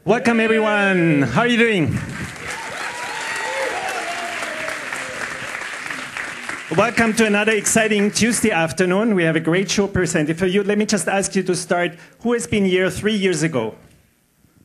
Welcome, everyone. How are you doing? Welcome to another exciting Tuesday afternoon. We have a great show presented for you. Let me just ask you to start. Who has been here 3 years ago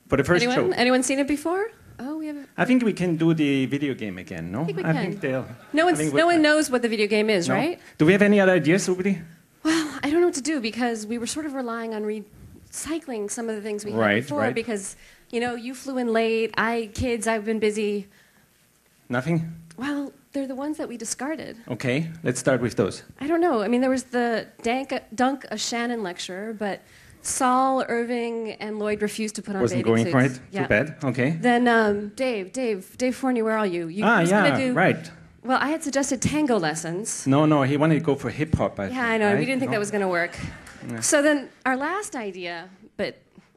for the first show? Anyone seen it before? Oh, we have. I think we can do the video game again, no? I think we can. they'll... No one knows what the video game is, no? right? Do we have any other ideas, Ubli? Well, I don't know what to do because we were sort of relying on recycling some of the things we had before because, you know, you flew in late, I've been busy. Nothing? Well, they're the ones that we discarded. Okay, let's start with those. I don't know. I mean, there was the Dunk a Shannon lecture, but Saul, Irving, and Lloyd refused to put on Wasn't bathing going suits. for it? Too bad. Okay. Then Dave Forney, where are you? Right. Well, I had suggested tango lessons. No, he wanted to go for hip-hop, I think. I know. Right? We didn't think that was going to work. Yeah. So then our last idea, but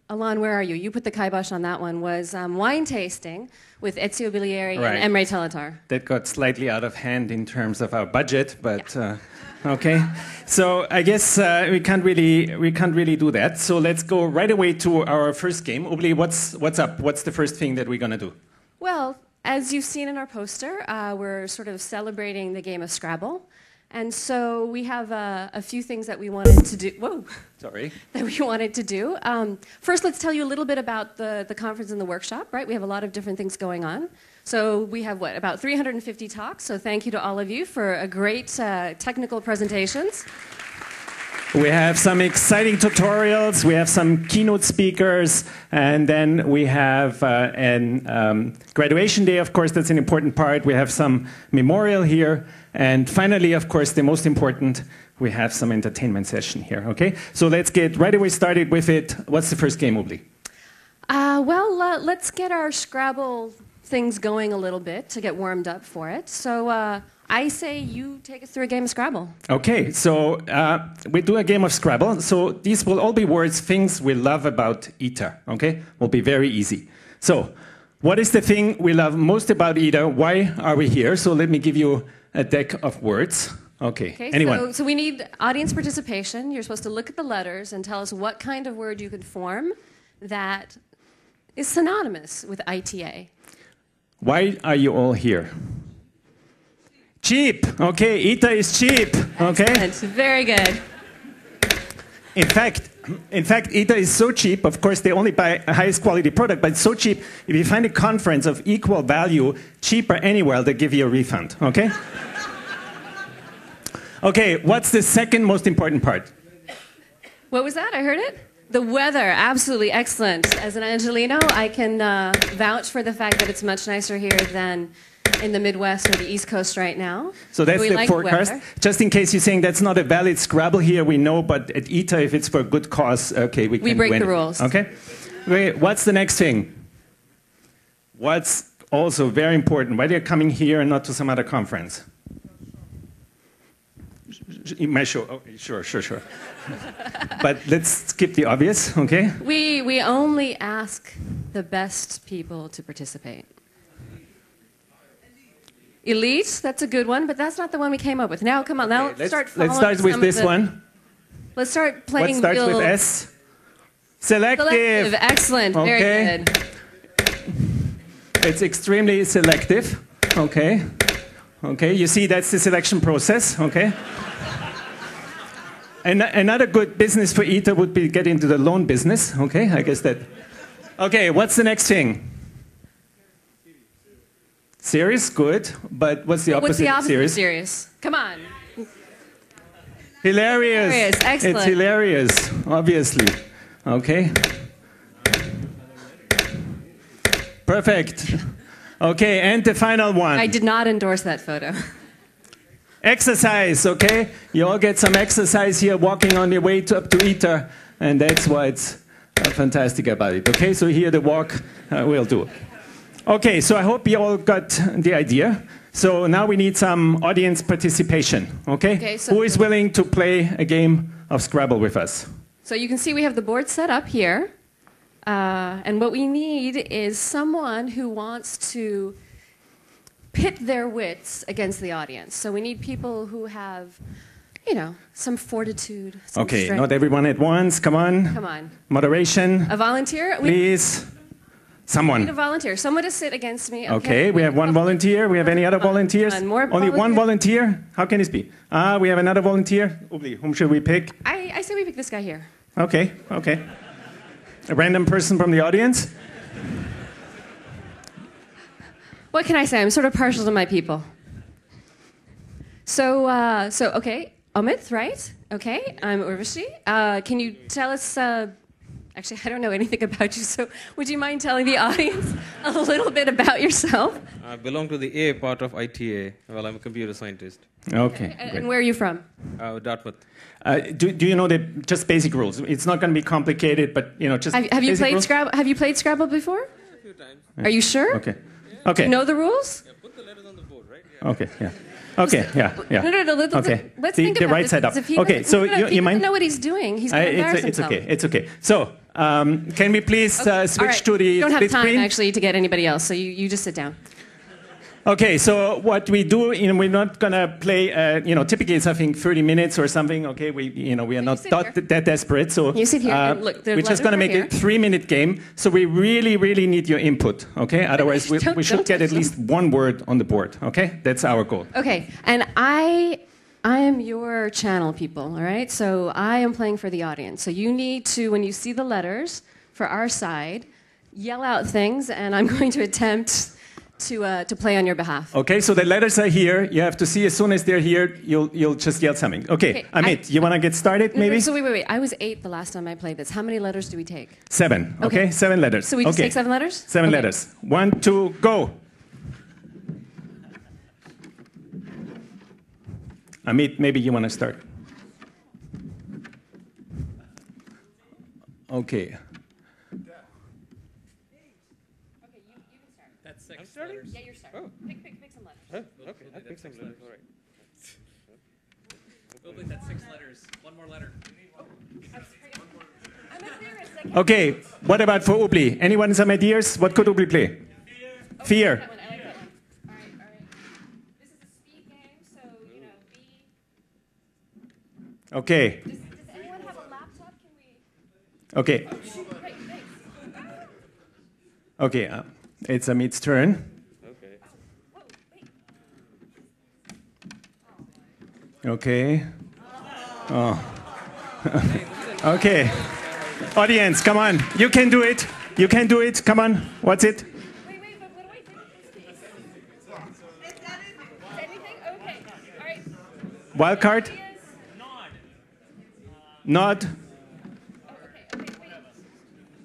Alon, where are you? You put the kibosh on that one, was wine tasting with Ezio Bilieri and Emre Teletar. That got slightly out of hand in terms of our budget, but okay. So I guess we can't really do that. So let's go right away to our first game. Ubli, what's up? What's the first thing that we're going to do? Well, as you've seen in our poster, we're sort of celebrating the game of Scrabble. And so we have a few things that we wanted to do. Whoa. Sorry. That we wanted to do. First, let's tell you a little bit about the conference and the workshop, right? We have a lot of different things going on. So we have, about 350 talks. So thank you to all of you for a great technical presentations. We have some exciting tutorials, we have some keynote speakers, and then we have graduation day, of course, that's an important part. We have some memorial here, and finally, of course, the most important, we have some entertainment session here, okay? So let's get right away started with it. What's the first game, Ubli? Let's get our Scrabble things going a little bit to get warmed up for it. So I say you take us through a game of Scrabble. Okay, so we do a game of Scrabble. So these will all be words, things we love about ITA, okay? Will be very easy. So what is the thing we love most about ITA? Why are we here? So let me give you a deck of words. Okay, anyone? So we need audience participation. You're supposed to look at the letters and tell us what kind of word you could form that is synonymous with ITA. Why are you all here? Cheap. Okay, ITA is cheap. Okay. Excellent. Very good. In fact, ITA is so cheap. Of course, they only buy a highest quality product, but it's so cheap. If you find a conference of equal value, cheaper anywhere, they give you a refund. Okay. Okay. What's the second most important part? What was that? I heard it. The weather, absolutely excellent. As an Angelino, I can vouch for the fact that it's much nicer here than in the Midwest or the East Coast right now. So that's the forecast. Just in case you're saying that's not a valid Scrabble here, we know, but at ITA, if it's for a good cause, okay, we can break win the rules. Okay? Wait, what's the next thing? What's also very important? Why are you coming here and not to some other conference? My show. Oh, sure. But let's skip the obvious, okay? We only ask the best people to participate. Elite, that's a good one, but that's not the one we came up with. Now, come on, now let's start with this one. Let's start playing. What starts with S? Selective. Excellent. Okay. Very good. It's extremely selective. Okay. Okay. You see, that's the selection process. Okay. And another good business for ITA would be get into the loan business. Okay. I guess that. Okay. What's the next thing? Serious, good, but what's the opposite? What's the opposite of serious? Come on. Hilarious. Excellent. It's hilarious, obviously. Okay. Perfect. Okay, and the final one. I did not endorse that photo. Exercise, okay? You all get some exercise here, walking on your way up to ITA, and that's what's fantastic about it. Okay, so here the walk we'll do. Okay, so I hope you all got the idea. So now we need some audience participation, okay? So who is willing to play a game of Scrabble with us? So you can see we have the board set up here. And what we need is someone who wants to pit their wits against the audience. So we need people who have, you know, some fortitude, some strength. Not everyone at once. Come on. Come on. Moderation. A volunteer? Please. Someone. I need a volunteer. Someone to sit against me. Okay, we have one volunteer. We have any other volunteers? Only one volunteer? How can this be? We have another volunteer. Ubli, whom should we pick? I say we pick this guy here. Okay, okay. A random person from the audience? What can I say? I'm sort of partial to my people. So okay, Amit, right? Okay, I'm Urvashi. Can you tell us... Actually, I don't know anything about you, so would you mind telling the audience a little bit about yourself? I belong to the A part of ITA. Well, I'm a computer scientist. Okay. And where are you from? Dartmouth. Do you know the just basic rules? It's not going to be complicated, but just have you played rules? Scrabble? Have you played Scrabble before? A few times. Are you sure? Okay. Do Okay. you know the rules? Yeah, put the letters on the board, right? Yeah. Okay. Yeah. Okay. Yeah. Yeah. No. Okay. Let's the, think the about right this. setup. If he Okay. doesn't- So if he you doesn't mind? know what he's doing. He's going to embarrass It's himself. okay. It's okay. So can we please switch All right. to the You don't have split time screen? actually to get anybody else, so you just sit down. Okay, so what we do, we're not gonna play. Typically it's I think 30 minutes or something. Okay, we are not that desperate. So You sit here and look, the we're just gonna letters make are a 3-minute game. So we really need your input. Okay, otherwise we should get at least one word on the board. Okay, that's our goal. Okay, and I am your channel, people. All right, so I am playing for the audience. So you need to, when you see the letters for our side, yell out things, and I'm going to attempt to play on your behalf. Okay, so the letters are here. You have to see as soon as they're here, you'll just yell something. Okay, Amit, you want to get started, maybe? So wait. I was 8 the last time I played this. How many letters do we take? 7. Okay, 7 letters. So we just take 7 letters? 7 letters. 1, 2, go. Amit, maybe you want to start. Okay. Yeah, you're starting. Oh. Pick some letters. Okay, I'll pick some letters. All right. Ubli, that's 6 letters. One more letter. I'm embarrassed. I can't. Okay, what about for Ubli? Anyone some ideas? What could Ubli play? Fear. That one, I like that one. All right. This is a speed game, so, be... Okay, Does anyone have a laptop? Can we... okay. Great, thanks. Okay, it's Amit's turn. Okay. Whoa, wait. Okay. Oh. Okay. Audience, come on. You can do it. You can do it. Come on. What's it? Wait, but what do I do with this piece? Is anything? Okay. All right. Wild card? Ideas? Nod? Oh, okay, wait.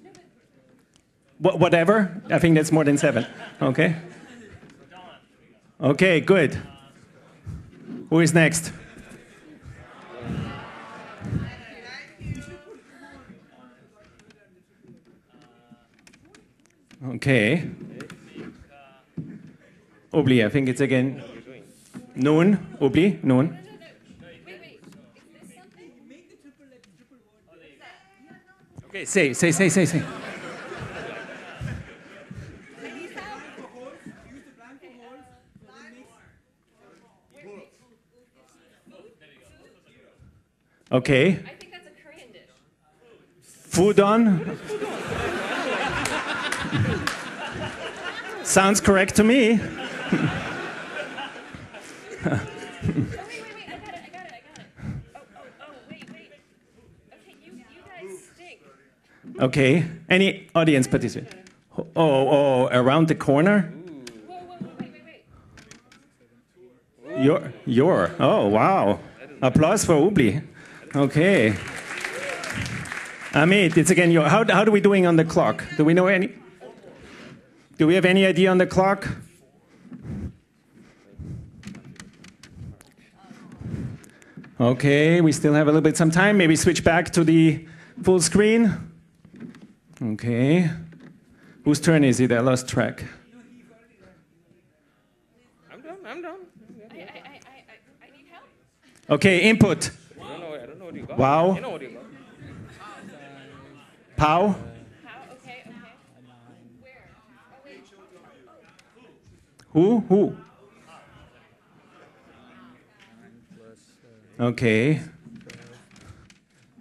No, but Whatever. I think that's more than 7. Okay. Okay, good. Who is next? Okay. Ubli, I think it's again. Noon. Ubli, noon. wait. Is this something? Okay, say. Okay. I think that's a Korean dish. Foodon. Sounds correct to me. Oh, wait. I got it. Oh, wait. Okay, you guys stink. Okay. Any audience participant? Oh, around the corner? Whoa, wait. Your. Oh, wow. Applause for Ubli. Okay. Amit, it's again your. How are we doing on the clock? Do we know any? Do we have any idea on the clock? Okay, we still have a little bit some time. Maybe switch back to the full screen. Okay. Whose turn is it? I lost track. I'm done. I need help. Okay, input. I don't know what you got. Wow. You know what you got. Pow. How? Okay. Where? Oh, wait. Who? Okay.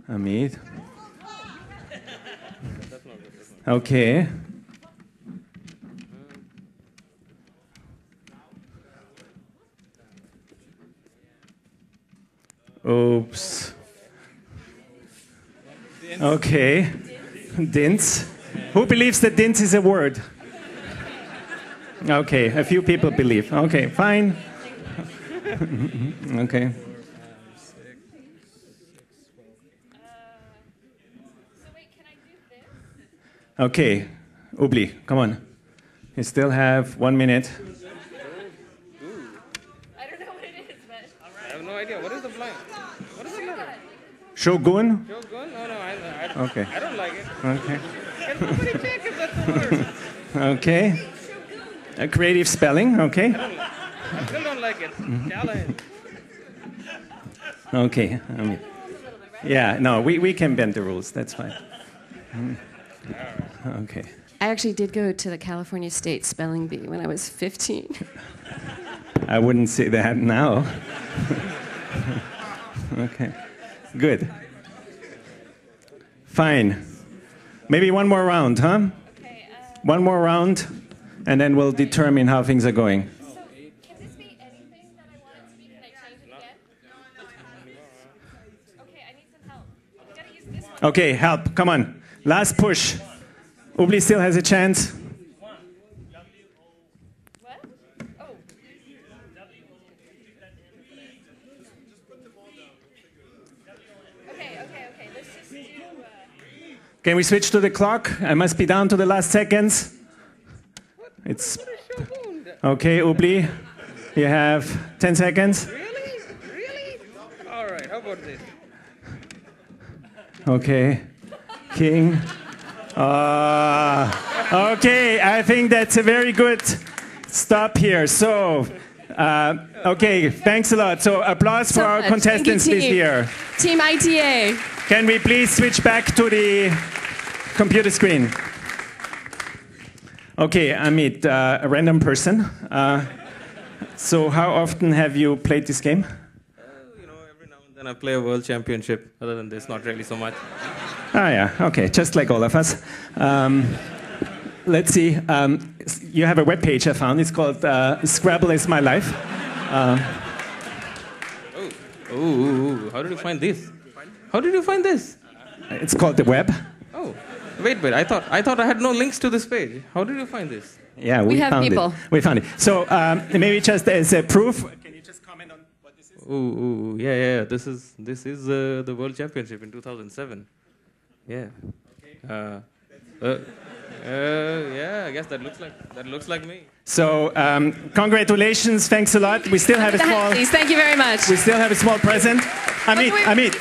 Amit. Okay. Okay. Dints. Who believes that dints is a word? Okay, a few people believe. Okay, fine. Okay. Okay, Ubli, come on. You still have 1 minute. I don't know what it is, but... I have no idea. What is the blind? What is the letter? Shogun? Shogun? No, Okay. I don't like it. Okay. Can somebody check if that's the word? Okay. A creative spelling, okay. I still don't like it. Challenge. Okay. I mean, yeah, no, we can bend the rules. That's fine. Okay. I actually did go to the California State Spelling Bee when I was 15. I wouldn't say that now. Okay. Good. Fine. Maybe one more round, huh? Okay, One more round, and then we'll determine how things are going. so can this be anything that I want it to be? Can I change it again? Okay, I need some help. We gotta use this one. Okay, help. Come on. Last push. Ubli still has a chance. What? Oh. Okay. Let's just do... Can we switch to the clock? I must be down to the last seconds. It's okay, Ubli. You have 10 seconds. Really? Really? All right, how about this? Okay. King. Okay, I think that's a very good stop here. So, okay, thanks a lot. So, applause for our contestants this year. Team ITA. Can we please switch back to the computer screen? Okay, Amit, a random person. So, how often have you played this game? Every now and then I play a world championship. Other than this, not really so much. Ah, yeah, okay, just like all of us. Let's see. You have a webpage I found. It's called Scrabble is My Life. How did you find this? How did you find this? It's called the web. Oh, wait. I thought I had no links to this page. How did you find this? Yeah, We have found people. it. We found it. So maybe just as a proof, can you just comment on what this is? Yeah. This is the world championship in 2007. Yeah. Yeah, I guess that looks like me. So congratulations, thanks a lot. We still have a small. Thank you very much. We still have a small present. Amit,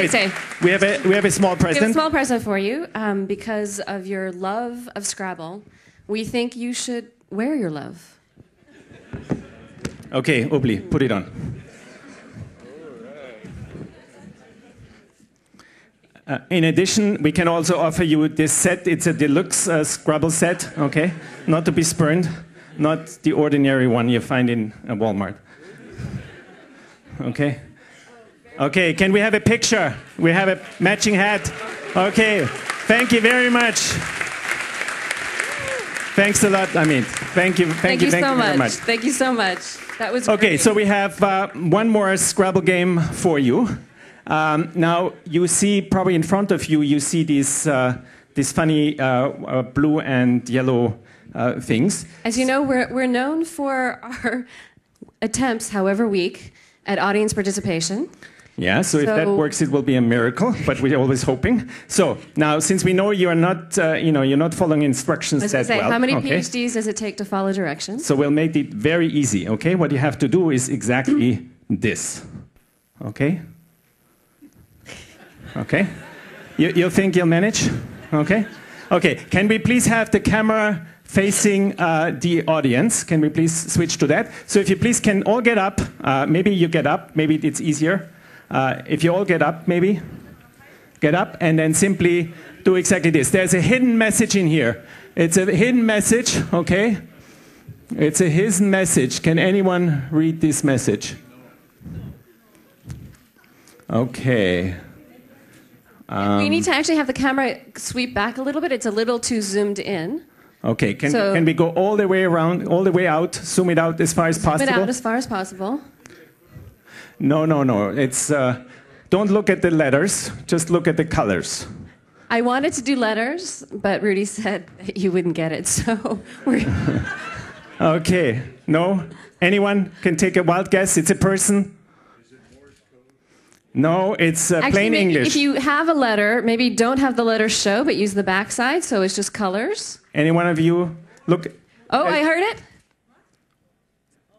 Stay. We have a small We have a present. small present for you because of your love of Scrabble. We think you should wear your love. Okay, Ubli, put it on. In addition, we can also offer you this set. It's a deluxe Scrabble set, okay? Not to be spurned, not the ordinary one you find in a Walmart. Okay? Okay, can we have a picture? We have a matching hat. Okay, thank you very much. Thanks a lot, Amit. Thank you very much. Thank you so much. That was Okay, great. so we have one more Scrabble game for you. Now, you see, probably in front of you, you see these funny blue and yellow things. As you know, we're known for our attempts, however weak, at audience participation. Yeah, so if that works, it will be a miracle, but we're always hoping. So now, since we know you're not, you're not following instructions that well. How many okay? PhDs does it take to follow directions? So we'll make it very easy, okay? What you have to do is exactly this, okay? Okay? You think you'll manage? Okay? Okay, can we please have the camera facing the audience? Can we please switch to that? So if you please can all get up. Maybe you get up. Maybe it's easier. If you all get up, maybe. Get up and then simply do exactly this. There's a hidden message in here. It's a hidden message, okay? It's a hidden message. Can anyone read this message? Okay. We need to actually have the camera sweep back a little bit. It's a little too zoomed in. Okay, can we go all the way around, all the way out, zoom it out as far as possible? Zoom it out as far as possible. No. It's, don't look at the letters, just look at the colors. I wanted to do letters, but Rudi said that you wouldn't get it, so we're... Okay. No? Anyone can take a wild guess? It's a person? No, it's Actually, plain maybe English. if you have a letter, maybe don't have the letter show, but use the backside, so it's just colors. Any one of you? Look. Oh, I heard it.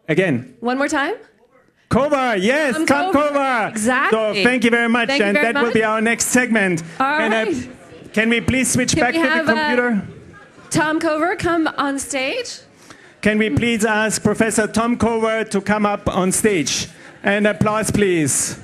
Again. One more time. Kova, yes, Tom Kova. Exactly. So thank you very much, Thank you and very that will be our next segment. All right. Can we please switch back to the computer? Tom Cover come on stage. Can we please ask Professor Tom Cover to come up on stage? And applause, please.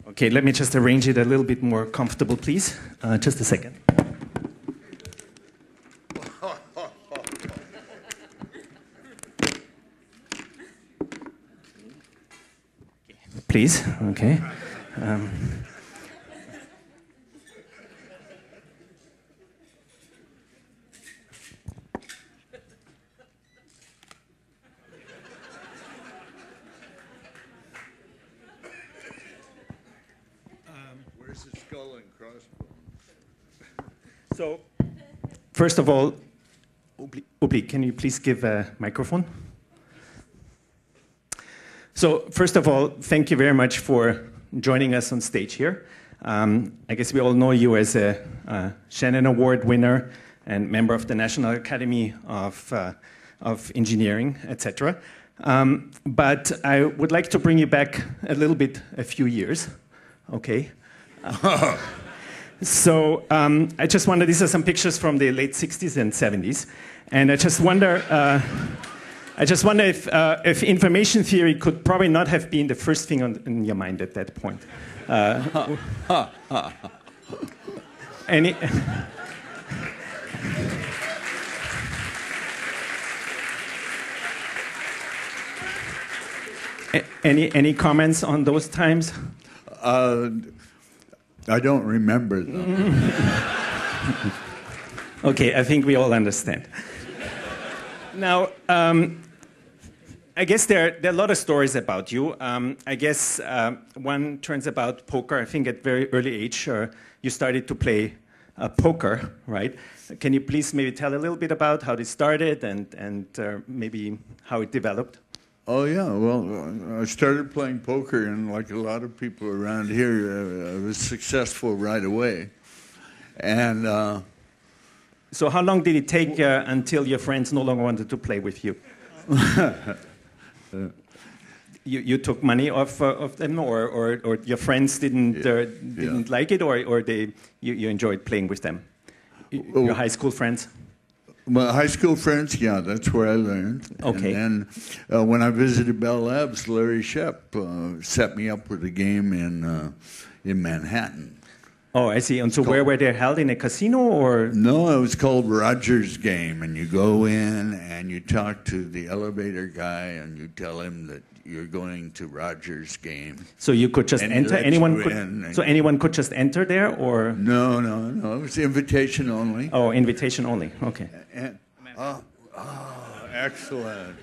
Okay, let me just arrange it a little bit more comfortable, please. Just a second. Please, okay. Where's the skull and crossbones? So, first of all, Ubli, can you please give a microphone? So, first of all, thank you very much for joining us on stage here. I guess we all know you as a Shannon Award winner and member of the National Academy of Engineering, etc. But I would like to bring you back a few years, okay? So I just wonder, these are some pictures from the late 60s and 70s, and I just wonder if information theory could probably not have been the first thing in your mind at that point. Any comments on those times? I don't remember them. Okay, I think we all understand. Now, I guess there are a lot of stories about you. I guess one turns about poker. I think at very early age you started to play poker, right? Can you please maybe tell a little bit about how this started and maybe how it developed? Oh, yeah. Well, I started playing poker, and like a lot of people around here, I was successful right away. And so how long did it take until your friends no longer wanted to play with you? You took money off of them, or your friends didn't like it, or you enjoyed playing with them? Your high school friends? My high school friends, yeah, that's where I learned. Okay. And then when I visited Bell Labs, Larry Shep set me up with a game in Manhattan. Oh, I see. And so where were they held? In a casino or? No, it was called Rogers Game, and you go in and you talk to the elevator guy and you tell him that you're going to Rogers Game. So you could just enter? Anyone could just enter there, or? No. It was invitation only. Oh, invitation only. Okay. Excellent.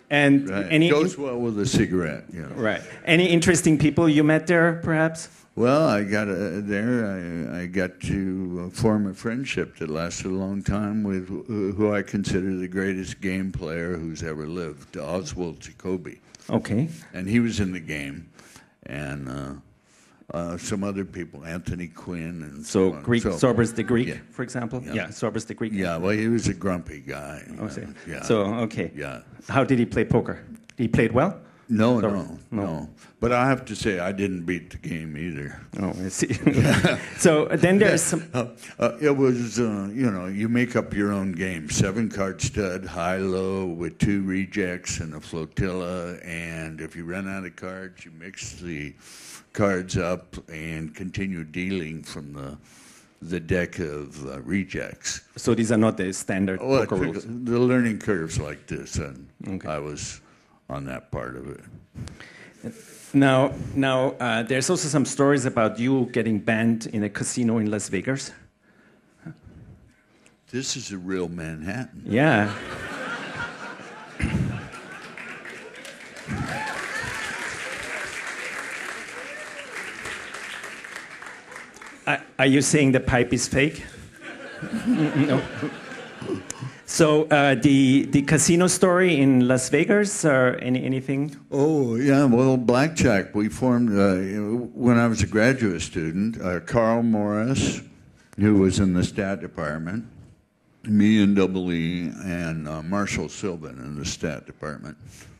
And right. Goes well with a cigarette. You know. Right. Any interesting people you met there, perhaps? Well, I got I got to form a friendship that lasted a long time with who I consider the greatest game player who's ever lived, Oswald Jacoby. Okay. And he was in the game, and some other people, Anthony Quinn, and so on. Greek, Sorbers the Greek, yeah. For example. Yeah, Sorbers the Greek. Yeah, well, he was a grumpy guy. Oh, see. Yeah. So okay. Yeah. How did he play poker? He played well? No. But I have to say, I didn't beat the game either. Oh, I see. So then there's some... It was, you make up your own game. 7-card stud, high-low, with 2 rejects and a flotilla. And if you run out of cards, you mix the cards up and continue dealing from the deck of rejects. So these are not the standard poker rules? The learning curve's like this, and okay. I was on that part of it. Now, there's also some stories about you getting banned in a casino in Las Vegas. This is a real Manhattan. Yeah. Are you saying the pipe is fake? No. So the casino story in Las Vegas, or anything? Oh, yeah, well, blackjack, we formed, when I was a graduate student, Carl Morris, who was in the stat department, me and Double E, and Marshall Sylvan in the stat department.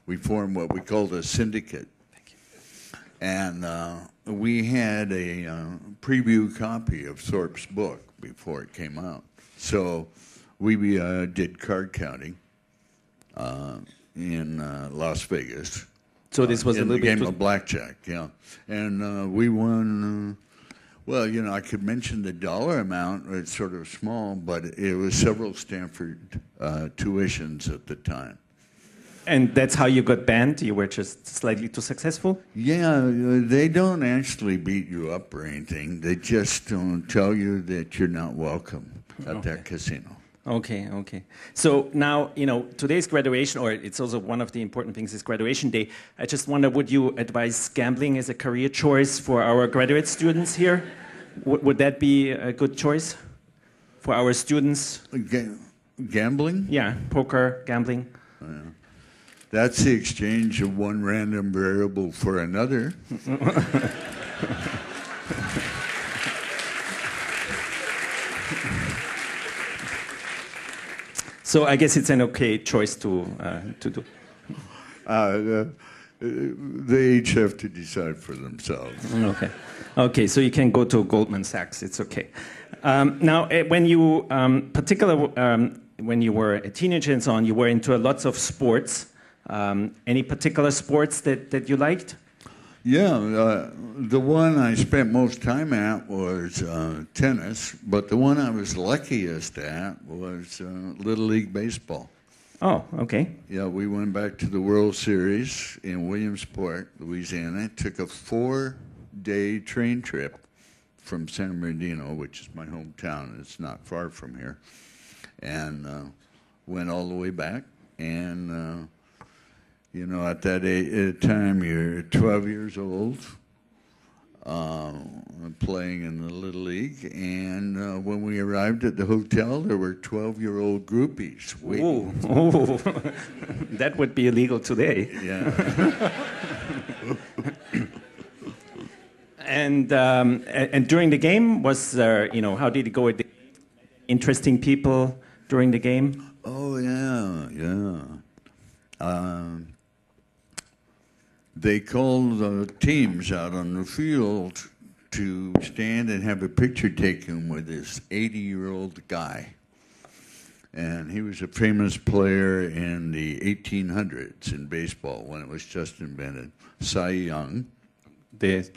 We formed what we called a syndicate. Thank you. And we had a preview copy of Thorpe's book before it came out. So we did card counting in Las Vegas. So this was a little bit game of blackjack, yeah. And we won. Well, you know, I could mention the dollar amount. It's sort of small, but it was several Stanford tuitions at the time. And that's how you got banned? You were just slightly too successful? Yeah, they don't actually beat you up or anything. They just don't tell you that you're not welcome at that casino. Okay. So now, you know, today's graduation, or it's also one of the important things, is graduation day. I just wonder, would you advise gambling as a career choice for our graduate students here? Would that be a good choice for our students? Gambling? Yeah, poker, gambling. That's the exchange of one random variable for another. So I guess it's an okay choice to do. They each have to decide for themselves. Okay. So you can go to Goldman Sachs. It's okay. Now, when you, when you were a teenager and so on, you were into lots of sports. Any particular sports that you liked? Yeah, the one I spent most time at was tennis, but the one I was luckiest at was Little League Baseball. Oh, okay. Yeah, we went back to the World Series in Williamsport, Louisiana. It took a 4-day train trip from San Bernardino, which is my hometown. It's not far from here. And went all the way back. And, you know, at that time, you're 12 years old, playing in the Little League. And when we arrived at the hotel, there were 12-year-old groupies waiting. Oh, that would be illegal today. Yeah. And during the game, was there, you know, how did it go? Interesting people during the game? Oh, yeah. They called teams out on the field to stand and have a picture taken with this 80-year-old guy. And he was a famous player in the 1800s in baseball when it was just invented. Cy Young. The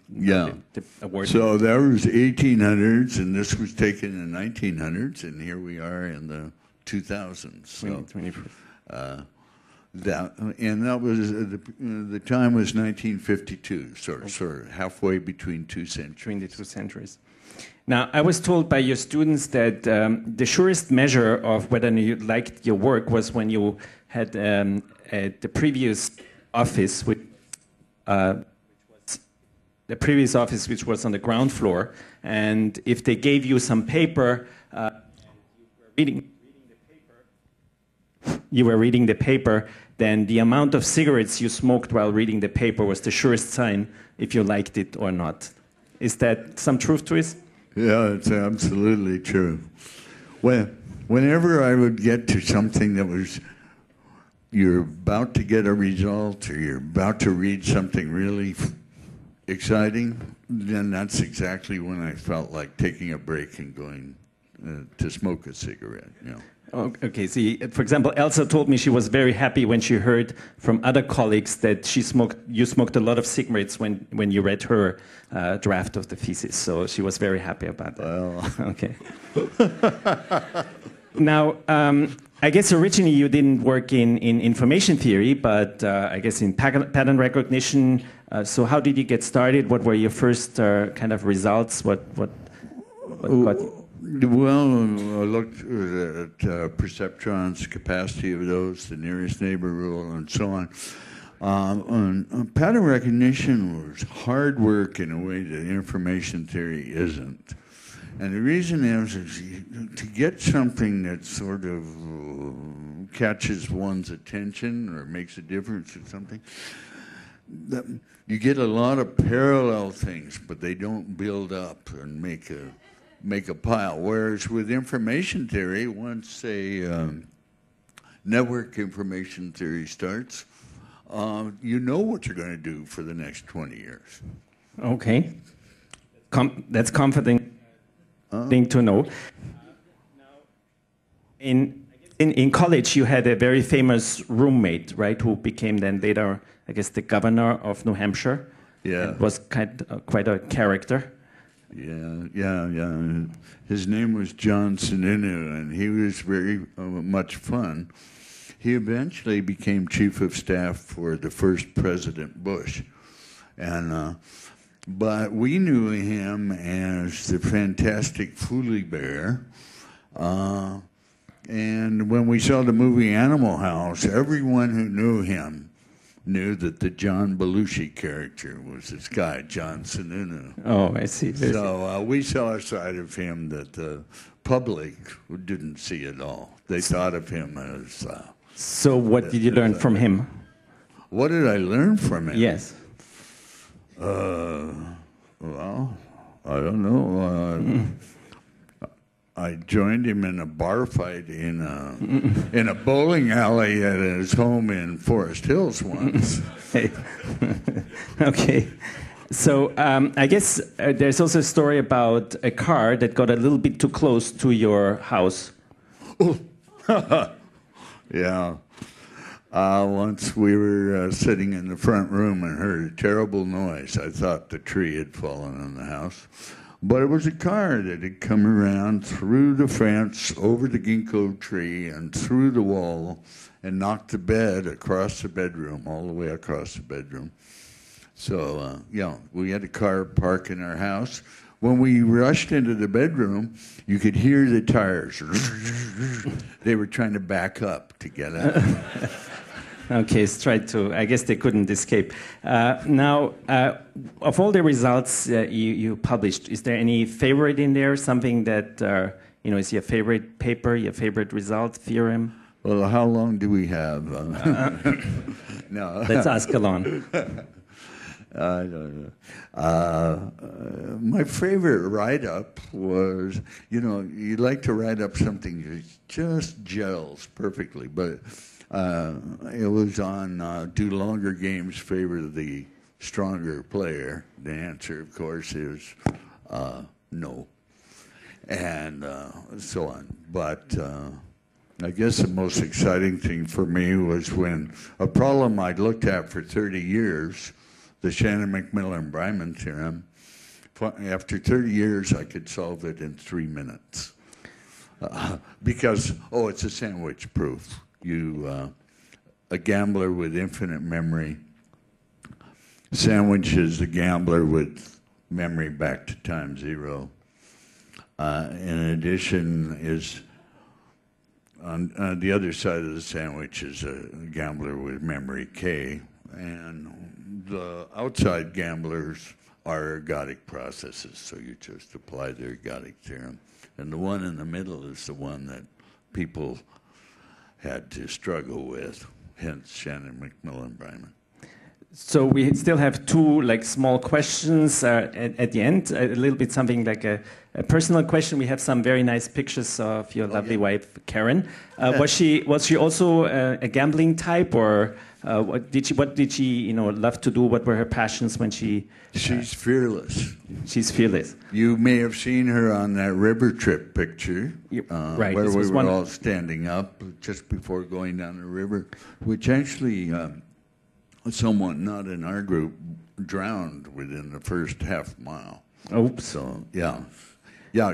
award. So that was 1800s, and this was taken in the 1900s, and here we are in the 2000s. So, that was the time was 1952, sort of halfway between two centuries. Between the two centuries. Now, I was told by your students that the surest measure of whether you liked your work was when you had the previous office, which was on the ground floor, and if they gave you some paper, you were reading the paper, then the amount of cigarettes you smoked while reading the paper was the surest sign if you liked it or not. Is that some truth to it? Yeah, it's absolutely true. Whenever I would get to something that was, you're about to get a result or you're about to read something really exciting, then that's exactly when I felt like taking a break and going to smoke a cigarette, you know. Okay, see, for example, Elsa told me she was very happy when she heard from other colleagues that you smoked a lot of cigarettes when you read her draft of the thesis. So she was very happy about that. Well. Okay. Now, I guess originally you didn't work in information theory, but I guess in pattern recognition. So how did you get started? What were your first kind of results? What got you? Well, I looked at perceptrons, capacity of those, the nearest neighbor rule, and so on. Pattern recognition was hard work in a way that information theory isn't. And the reason is to get something that sort of catches one's attention or makes a difference or something, you get a lot of parallel things, but they don't build up and make a pile. Whereas with information theory, once a network information theory starts, you know what you're going to do for the next 20 years. Okay. That's comforting thing to know. In college, you had a very famous roommate, right, who became then later, I guess, the governor of New Hampshire. Yeah. It was quite a character. Yeah. His name was John Sununu, and he was very much fun. He eventually became chief of staff for the first President Bush, and but we knew him as the fantastic Foolie Bear. And when we saw the movie Animal House, everyone who knew him knew that the John Belushi character was this guy, John Sununu. Oh, I see. So we saw a side of him that the public didn't see at all. They thought of him as... so what did you learn from him? What did I learn from him? Yes. Well, I don't know. I joined him in a bar fight in a bowling alley at his home in Forest Hills once. Okay. So I guess there's also a story about a car that got a little bit too close to your house. Oh. Yeah. Once we were sitting in the front room and heard a terrible noise. I thought the tree had fallen on the house. But it was a car that had come around through the fence, over the ginkgo tree, and through the wall, and knocked the bed across the bedroom, all the way across the bedroom. So, we had a car parked in our house. When we rushed into the bedroom, you could hear the tires. They were trying to back up to get out. Okay, I guess they couldn't escape. Now, of all the results you published, is there any favorite in there? Something that, is your favorite paper, your favorite result, theorem? Well, how long do we have? No. Let's ask Alon. I don't know. My favorite write-up was, you like to write up something that just gels perfectly, but it was on do longer games favor the stronger player? The answer, of course, is no, and so on. But I guess the most exciting thing for me was when a problem I'd looked at for 30 years, the Shannon-McMillan-Bryman theorem, after 30 years I could solve it in 3 minutes. Because, it's a sandwich proof. A gambler with infinite memory sandwiches the gambler with memory back to time 0. In addition, is on the other side of the sandwich is a gambler with memory K, and the outside gamblers are ergodic processes, so you just apply the ergodic theorem. And the one in the middle is the one that people had to struggle with, hence Shannon-McMillan-Bryman. So we still have 2 small questions at the end, a little bit something like a personal question. We have some very nice pictures of your lovely wife, Karen. Was she also a gambling type, or what did she love to do? What were her passions when she... She's fearless. She's fearless. You may have seen her on that river trip picture, right, where we were all standing up just before going down the river, which actually someone not in our group drowned within the first half mile. Oops. So, yeah,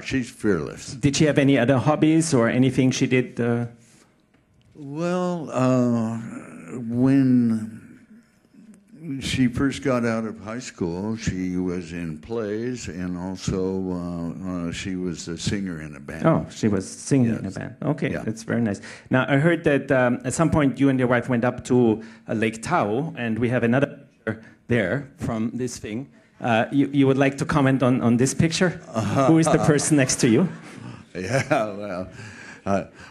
she's fearless. Did she have any other hobbies or anything she did? Well, when she first got out of high school, she was in plays, and also she was a singer in a band. Oh, she was singing in a band. Okay, that's very nice. Now, I heard that at some point you and your wife went up to Lake Tahoe, and we have another picture there from this thing. You would like to comment on this picture? Who is the person next to you? Yeah, well,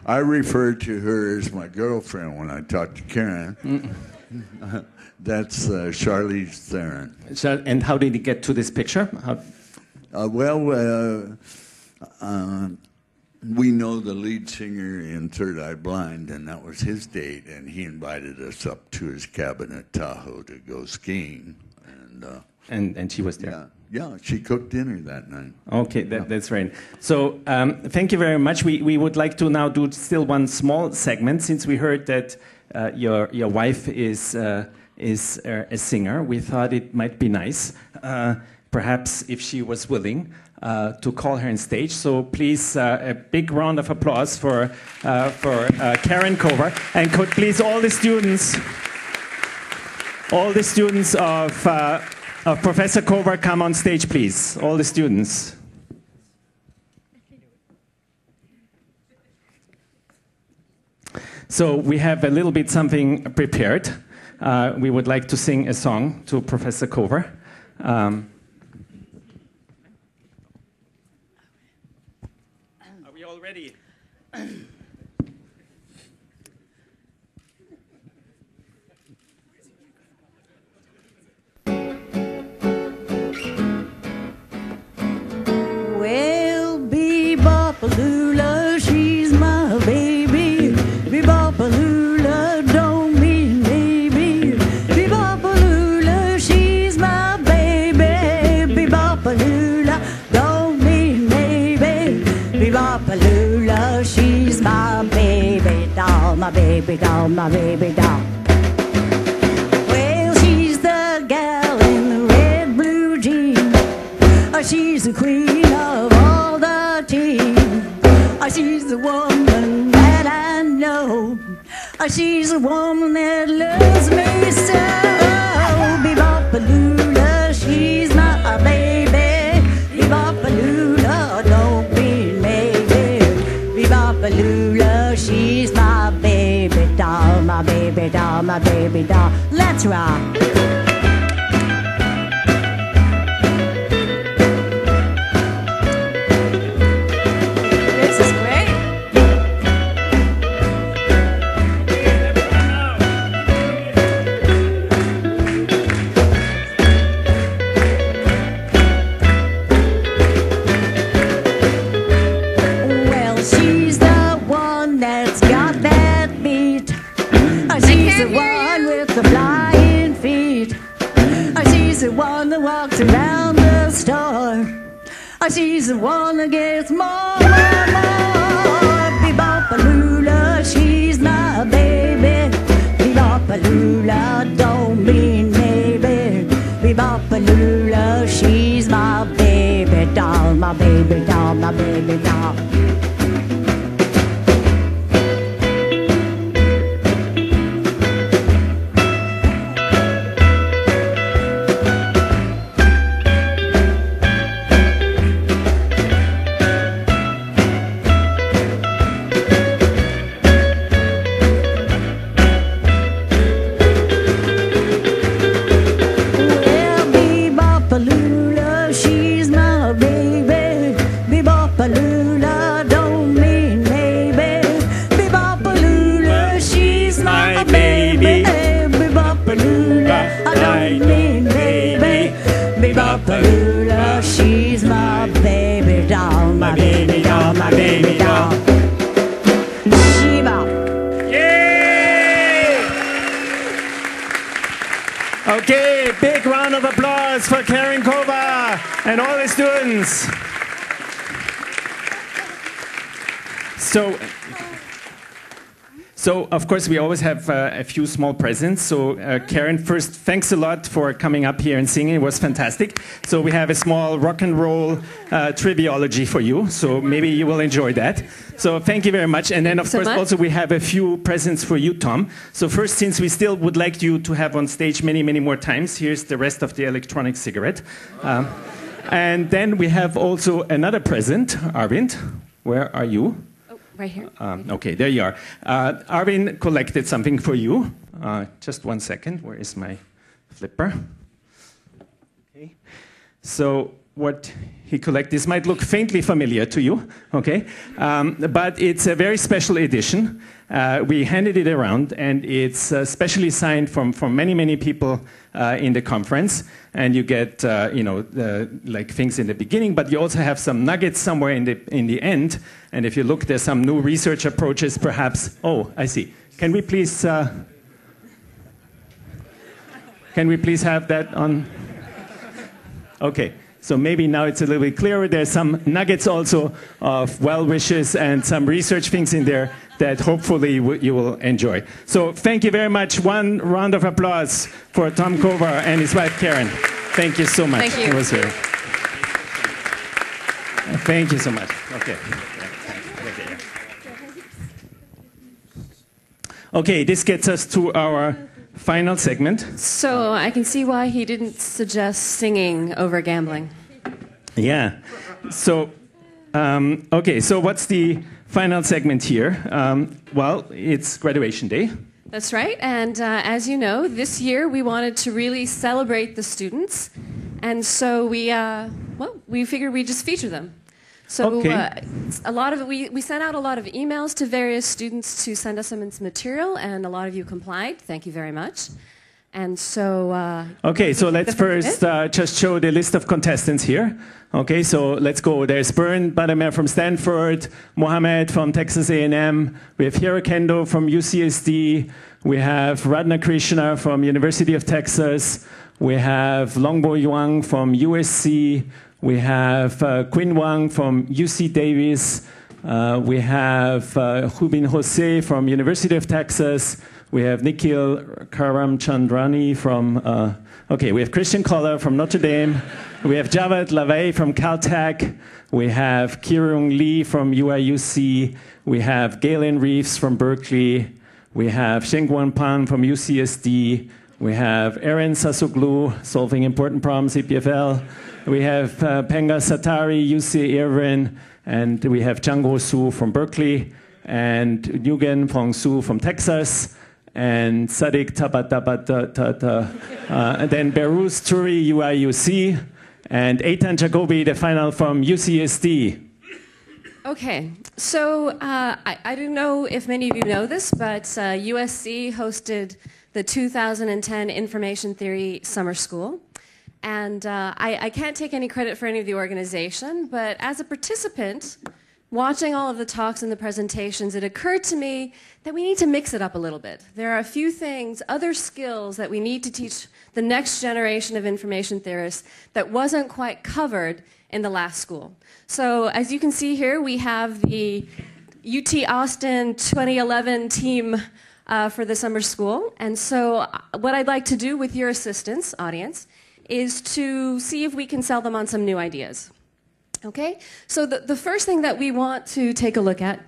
I refer to her as my girlfriend when I talk to Karen. That's Charlize Theron. So, and how did you get to this picture? We know the lead singer in Third Eye Blind, and that was his date, and he invited us up to his cabin at Tahoe to go skiing. And she was there? Yeah, she cooked dinner that night. Okay, that's right. So thank you very much. We would like to now do still one small segment, since we heard that your wife is a singer. We thought it might be nice, perhaps if she was willing, to call her on stage. So please, a big round of applause for Karen Kovar, and could please all the students of Professor Kovar come on stage, please. All the students. So we have a little bit something prepared. We would like to sing a song to Professor Kovar. Are we all ready? Well, Bebopalula, she's my baby. Bebopalula don't mean maybe. Bebopalula, she's my baby. Bebopalula don't mean maybe. Bebopalula, she's my baby doll, my baby doll, my baby doll. Well, she's the gal in the red blue jeans. She's the queen of all the team. She's the woman that I know. She's the woman that loves me so. Bebopalula, she's my baby. Bebopalula, don't be maybe. Bebopalula, she's my baby doll, my baby doll, my baby doll. Let's rock. Around the store, she's the one that gets more. Bebopalula, she's my baby. Bebopalula don't mean maybe. Bebopalula, she's my baby doll, my baby doll, my baby doll. Bebopalula, she's my baby doll, my baby doll, my baby doll. Shiva. Yay! Okay, big round of applause for Karen Kovar and all the students. So, of course, we always have a few small presents. So, Karen, first, thanks a lot for coming up here and singing. It was fantastic. So, we have a small rock and roll triviology for you. So, maybe you will enjoy that. So, thank you very much. And then, of course, also we have a few presents for you, Tom. So, first, since we still would like you to have on stage many, many more times, here's the rest of the electronic cigarette. And then we have also another present. Arvind, where are you? Right here. Okay, there you are. Arvin collected something for you. Just 1 second. Where is my flipper? Okay. So what he collected, this might look faintly familiar to you, okay? But it's a very special edition. We handed it around, and it's specially signed from many, many people in the conference. And you get, like things in the beginning, but you also have some nuggets somewhere in the end. And if you look, there's some new research approaches, perhaps. Oh, I see. Can we please have that on? Okay. So maybe now it's a little bit clearer. There's some nuggets also of well wishes and some research things in there that hopefully you will enjoy. So thank you very much. One round of applause for Tom Kovar and his wife Karen. Thank you so much. Thank you. It was very... Thank you so much. Okay. Okay, this gets us to our final segment. So I can see why he didn't suggest singing over gambling. Yeah. So, okay, so what's the final segment here? Well, it's graduation day. That's right. And as you know, this year we wanted to really celebrate the students. And so we figured we'd just feature them. So okay. We sent out a lot of emails to various students to send us some material, and a lot of you complied. Thank you very much. And so... okay, so let's first just show the list of contestants here. Okay, so let's go. There's Bern Badamer from Stanford, Mohammed from Texas A&M, we have Hirokendo from UCSD, we have Radna Krishna from University of Texas, we have Longbo Yuang from USC, we have Quinn Wang from UC Davis, we have Hubin Jose from University of Texas, we have Nikhil Karamchandrani from, we have Christian Koller from Notre Dame, we have Javad Lavey from Caltech, we have Kirung Lee from UIUC, we have Galen Reeves from Berkeley, we have Shengguan Pan from UCSD, we have Aaron Sasoglu solving important problems, EPFL, we have Penga Satari, UC Irvine, and we have Django Su from Berkeley, and Nguyen Fong Su from Texas, and Sadiq Tabatabata, and then Beruz Turi, UIUC, and Eitan Jacobi, the final from UCSD. Okay, so I don't know if many of you know this, but USC hosted the 2010 Information Theory Summer School. And I can't take any credit for any of the organization, but as a participant, watching all of the talks and the presentations, it occurred to me that we need to mix it up a little bit. There are a few things, other skills that we need to teach the next generation of information theorists that wasn't quite covered in the last school. So as you can see here, we have the UT Austin 2011 team for the summer school. And so what I'd like to do with your assistance, audience, is to see if we can sell them on some new ideas. Okay? So the first thing that we want to take a look at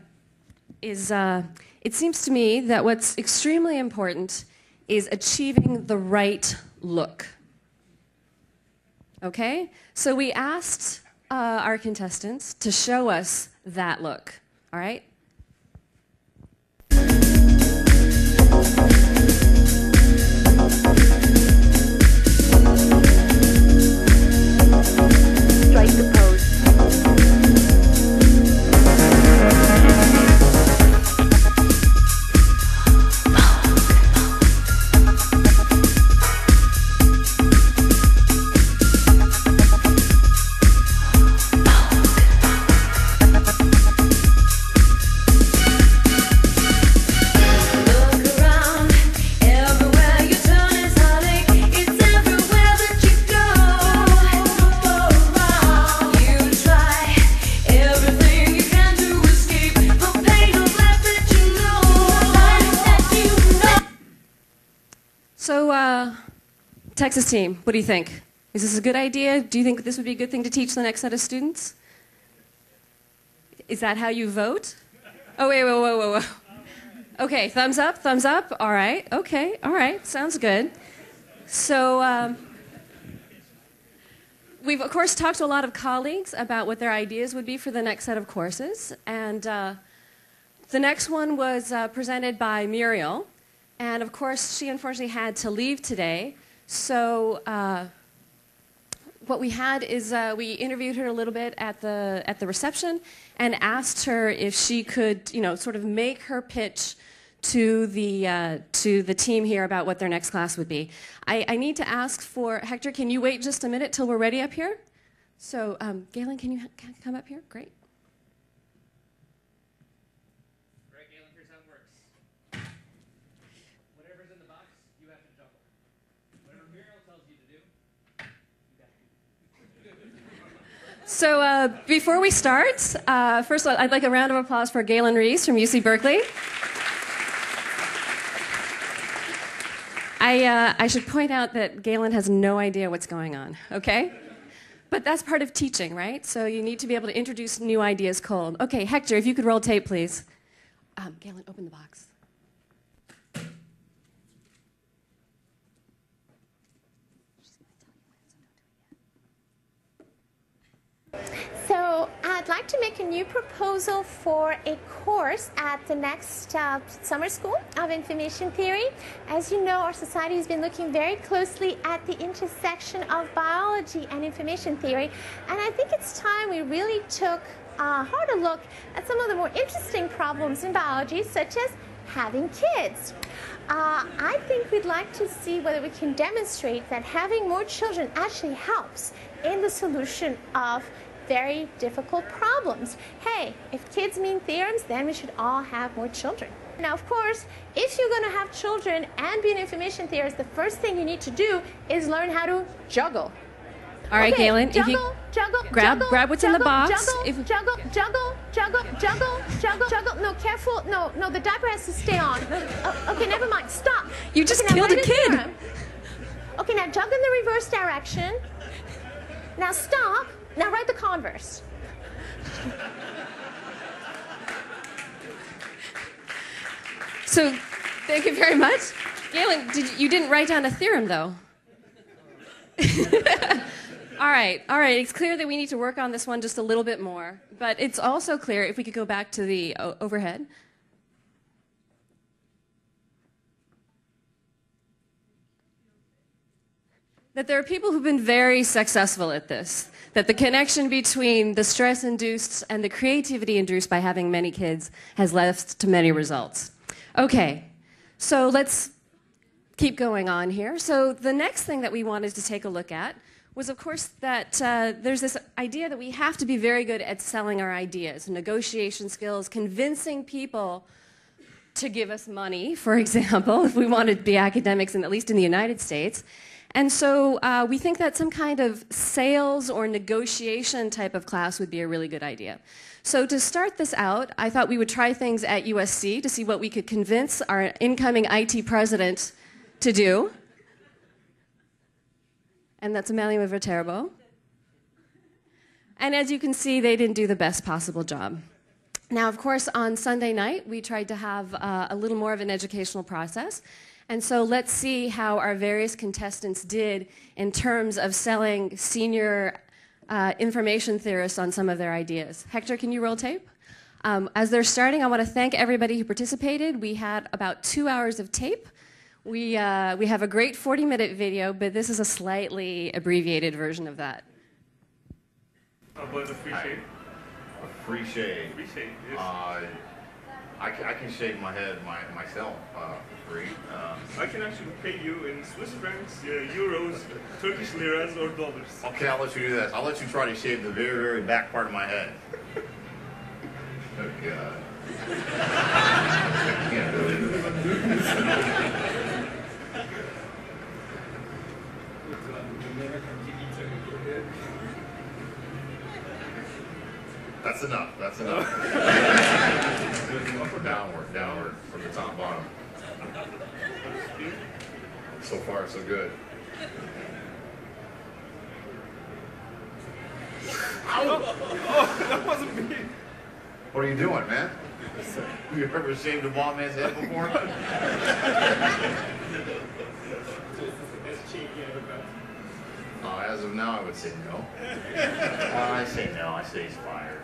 is, it seems to me that what's extremely important is achieving the right look. Okay? So we asked our contestants to show us that look. All right? Strike the pose. Texas team, what do you think? Is this a good idea? Do you think this would be a good thing to teach the next set of students? Is that how you vote? Oh, wait, whoa, whoa, whoa, whoa. Okay, thumbs up, thumbs up. All right, okay, all right, sounds good. So we've, of course, talked to a lot of colleagues about what their ideas would be for the next set of courses. And the next one was presented by Muriel. And, of course, she unfortunately had to leave today. So what we had is we interviewed her a little bit at the reception and asked her if she could, you know, sort of make her pitch to the team here about what their next class would be. I need to ask for Hector. Can you wait just a minute till we're ready up here? So, Galen, can you come up here? Great. Right, Galen, here's how it works. Whatever's in the box, you have to juggle. Whatever Muriel tells you to do, you got to do. So before we start, first of all, I'd like a round of applause for Galen Reese from UC Berkeley. I should point out that Galen has no idea what's going on, okay? But that's part of teaching, right? So you need to be able to introduce new ideas cold. Okay, Hector, if you could roll tape, please. Galen, open the box. So I'd like to make a new proposal for a course at the next summer school of information theory. As you know, our society has been looking very closely at the intersection of biology and information theory, and I think it's time we really took a harder look at some of the more interesting problems in biology, such as having kids. I think we'd like to see whether we can demonstrate that having more children actually helps in the solution of very difficult problems. Hey, if kids mean theorems, then we should all have more children. Now, of course, if you're going to have children and be an information theorist, the first thing you need to do is learn how to juggle. All right, okay, Galen, juggle, if you grab what's in the box. Juggle. No, careful. No, the diaper has to stay on. Okay, never mind. Stop. You just okay, killed a kid. Okay, now juggle in the reverse direction. Now stop. Now write the converse. So, thank you very much. Galen, you didn't write down a theorem, though. All right. It's clear that we need to work on this one just a little bit more. But it's also clear, if we could go back to the overhead. That there are people who've been very successful at this. That the connection between the stress induced and the creativity induced by having many kids has led to many results. Okay, so let's keep going on here. So the next thing that we wanted to take a look at was, of course, that there's this idea that we have to be very good at selling our ideas, negotiation skills, convincing people to give us money, for example, if we wanted to be academics, and at least in the United States. And so we think that some kind of sales or negotiation type of class would be a really good idea. So to start this out, I thought we would try things at USC to see what we could convince our incoming IT president to do. And that's Emmanuel Viterbo. And as you can see, they didn't do the best possible job. Now, of course, on Sunday night, we tried to have a little more of an educational process. And so let's see how our various contestants did in terms of selling senior information theorists on some of their ideas. Hector, can you roll tape? As they're starting, I want to thank everybody who participated. We had about 2 hours of tape. We have a great 40-minute video, but this is a slightly abbreviated version of that. How about a free shave? A free shave? Free shave, yes. I can shave my head myself for free. I can actually pay you in Swiss francs, euros, Turkish liras, or dollars. Okay, I'll let you do this. I'll let you try to shave the very, very back part of my head. Oh, God. I can't do it. That's enough. That's enough. Downward, from the top bottom. So far, so good. Oh, that wasn't me. What are you doing, man? You ever shaved a bald man's head before? As of now, I would say no. I say no. I say he's fired.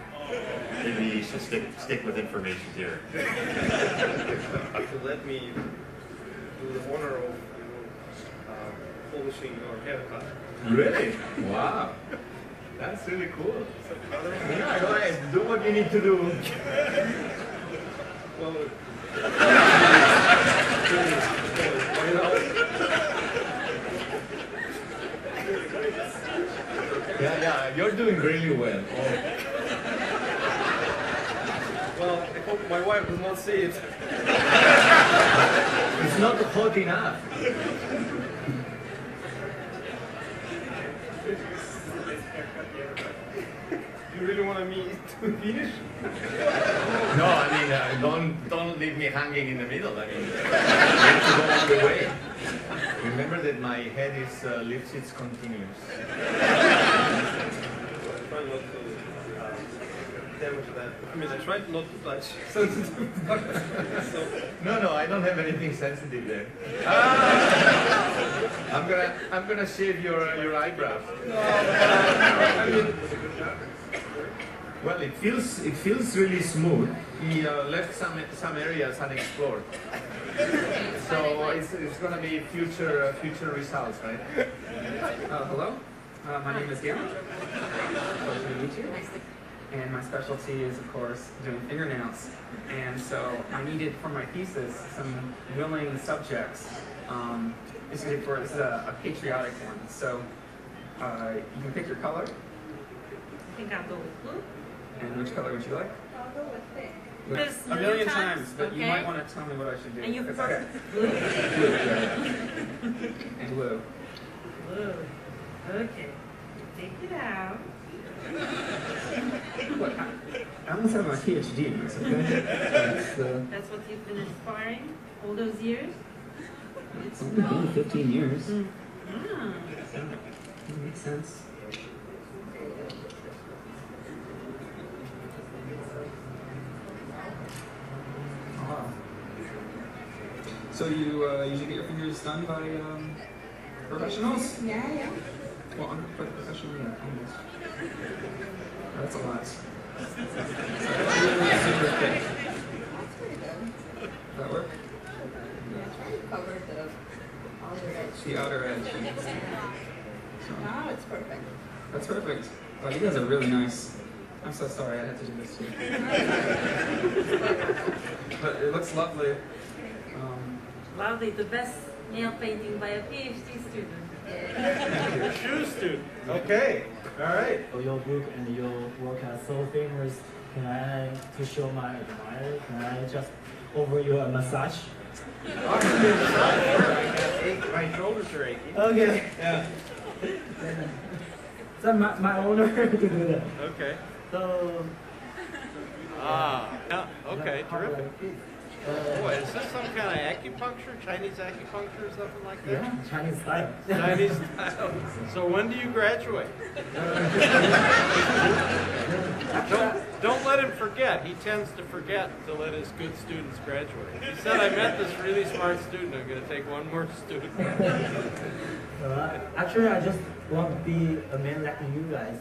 Maybe you should stick with information here. If you let me do the honor of polishing your haircut. Really? Wow. That's really cool. Yeah, go ahead. Do what you need to do. Well, Yeah, you're doing really well. well, I hope my wife does not see it. It's not hot enough. You really want me to finish? No, I mean, don't leave me hanging in the middle. I mean, you have to go all the way. Remember that my head is Lipschitz continuous. Try not to damage that. I mean, I tried not to touch sensitive parts. So. No, I don't have anything sensitive there. I'm gonna shave your eyebrows. No, I mean. Well, it feels really smooth. He left some areas unexplored. So it's gonna be future results, right? Hello, my name is Galen. Pleasure to meet you. And my specialty is, of course, doing fingernails. And so I needed for my thesis some willing subjects. This is a patriotic one. So you can pick your color. I think I'll go with blue. And which color would you like? I'll go with pink. A million times, but you might want to tell me what I should do. And you prefer okay. blue? Blue, yeah. And blue. Blue. Okay. Take it out. Look, I almost have my PhD, okay? That's what you've been aspiring all those years? It's only been 15 years. Mm. So, that makes sense. So you usually get your fingers done by professionals? Yeah. Well, I'm quite professional, yeah, almost. That's a lot. Super thick. That's pretty good. Does that work? Yeah, try to cover the outer edge. The outer edge. Now it's perfect. That's perfect. Oh, you guys are really nice. I'm so sorry I had to do this to you. But it looks lovely. Lovely, the best nail painting by a PhD student. Shoe student. Okay. All right. For your book and your work are so famous. Can I, to show my admirer, can I just offer you a massage? My shoulders are aching. Okay. Yeah. So my honor to do that. Okay. So. Yeah. Okay. Terrific. Boy, is this some kind of acupuncture, Chinese acupuncture or something like that? Yeah, Chinese style. Chinese style. So when do you graduate? Don't let him forget. He tends to forget to let his good students graduate. He said, I met this really smart student. I'm going to take one more student. Actually, I just want to be a man like you guys.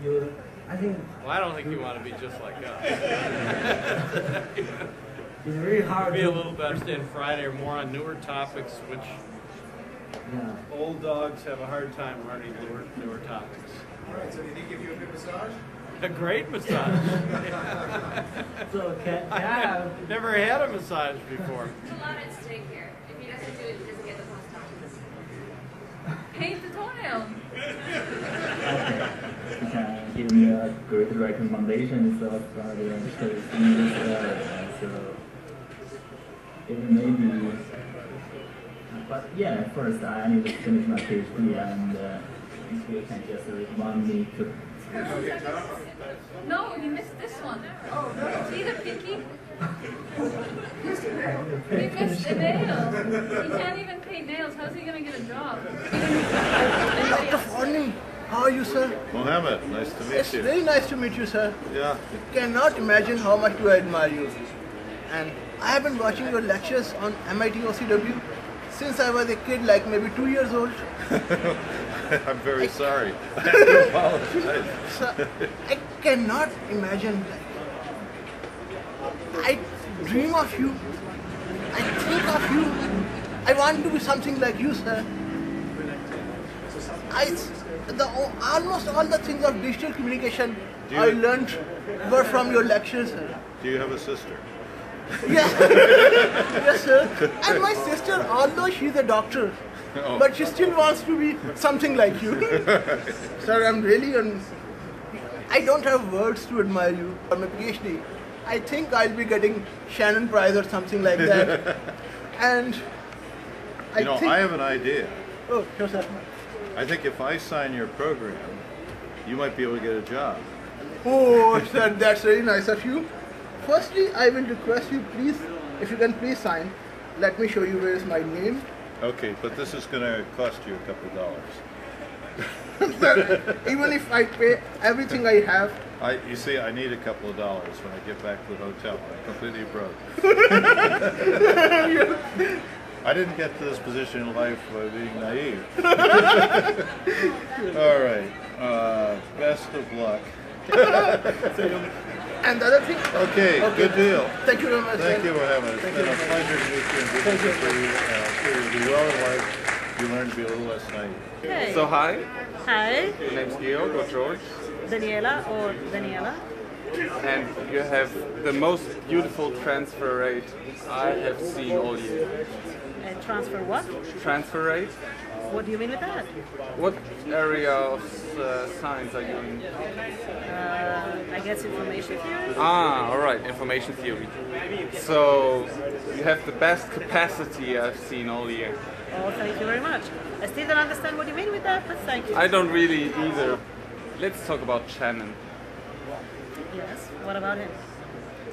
You I think... Well, I don't think you want to be just like us. It's really hard. Maybe a little bit understand Friday or more on newer topics, which old dogs have a hard time learning newer topics. All right, so did he give you a good massage? A great massage. So can I have... Never had a massage before. There's a lot at stake here. If he doesn't do it, he doesn't get the mustache. Paint the toenail. Okay. You can give me a good recommendation for the choice in this area. So it may be, but yeah, first I need to finish my PhD, and if you can just remind me to. No, you missed this one. Oh, see the pinky? He missed the nail. He can't even Hey, Nails, how's he going to get a job? Dr. Forney, how are you, sir? Mohammed, nice to meet It's you. very nice to meet you, sir. Yeah. You cannot imagine how much do I admire you. And I have been watching your lectures on MIT OCW since I was a kid, like maybe 2 years old. I'm very sorry. I do apologize. Sir, I cannot imagine. I dream of you. I think of you. I want to be something like you, sir. Almost all the things of digital communication I learned were from your lectures, sir. Do you have a sister? Yes, yes, sir. And my sister, although she's a doctor, but she still wants to be something like you. Sir, I'm really I don't have words to admire you. For my PhD, I think I'll be getting Shannon Prize or something like that. And I have an idea. Oh, sure, sir. I think if I sign your program, you might be able to get a job. Oh, sir, that's very nice of you. Firstly, I will request you, please, if you can please sign. Let me show you where is my name. Okay, but this is going to cost you a couple of dollars. Sir, even if I pay everything I have. You see, I need a couple of dollars when I get back to the hotel. I'm completely broke. I didn't get to this position in life by being naive. All right. Best of luck. And the other thing? Okay, good deal. Thank you very much. Thank sir. you, Mohammed. It's been a pleasure to meet you and be with you. Sure you'll do well in life. You learn to be a little less naive. Okay. So hi, Hi, your name's Georg or George, Daniela or Daniela. and you have the most beautiful transfer rate I have seen all year. Transfer what? Transfer rate? What do you mean with that? What area of science are you in? I guess information theory. Ah, all right, information theory. So you have the best capacity I've seen all year. Oh, thank you very much. I still don't understand what you mean with that, but thank you. I don't really either. Let's talk about Shannon. Yes, what about him?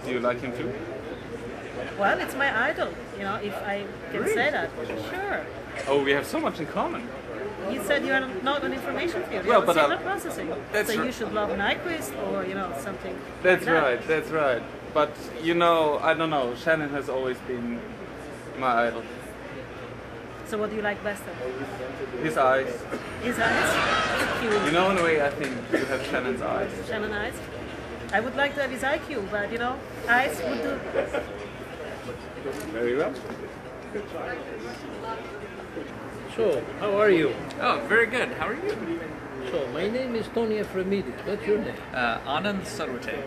Do you like him too? Well, it's my idol, you know, if I can say that. Sure. Oh, we have so much in common. You said you are not on information theory, Well, on but signal processing. that's So right. you should love Nyquist or, you know, something That's like that. right, that's right. But, you know, I don't know, Shannon has always been my idol. So what do you like best of? His eyes. His eyes? Cute. You know, in a way, I think you have Shannon's eyes. Shannon eyes? I would like to have his IQ, but, you know, eyes would do. Very well. So, how are you? Oh, very good. How are you? So, my name is Tony Efremidis. What's your name? Anand Sarwate.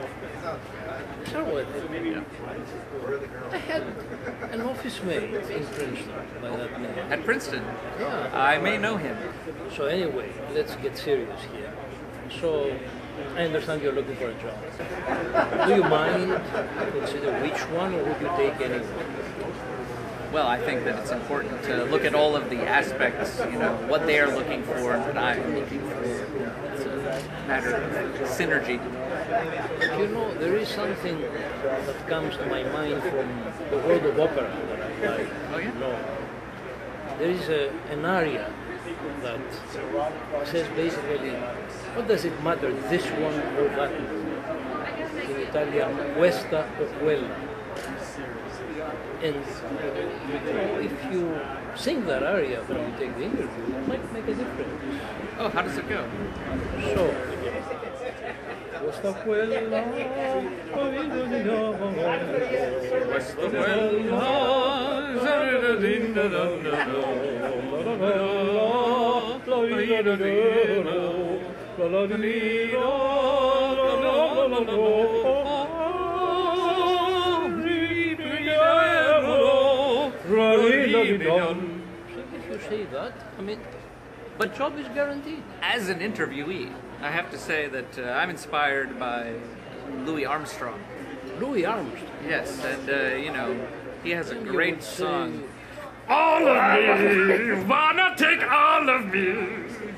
Sarwate? Yeah. I had an office mate in Princeton by that name. At Princeton? Yeah. I may know him. So anyway, let's get serious here. So, I understand you're looking for a job. Do you mind consider which one, or would you take any one? Well, I think that it's important to look at all of the aspects, you know, what they are looking for and what I am looking for. It's a matter of synergy. But you know, there is something that comes to my mind from the world of opera that I like. Oh, yeah? No. There is an aria that says basically, what does it matter, this one or that one? In Italian, questa o quella. And you know, if you sing that aria when you take the interview, it might make a difference. Oh, how does it go? So, questa quella, questa if you say that, I mean, but job is guaranteed. As an interviewee, I have to say that I'm inspired by Louis Armstrong. Louis Armstrong? Yes, and you know, he has a great song. All of me, wanna take all of me.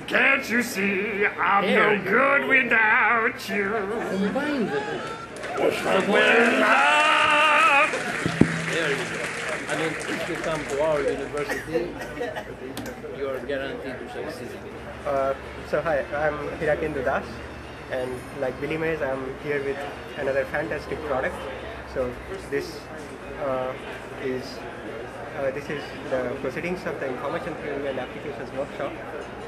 Can't you see I'm no good without you? Combine them. There you go. I I mean, if you come to our university, you are guaranteed to succeed. So hi, I'm Hirakendu Das, and like Billy Mays, I'm here with another fantastic product. So this is the proceedings of the Information Theory and Applications workshop,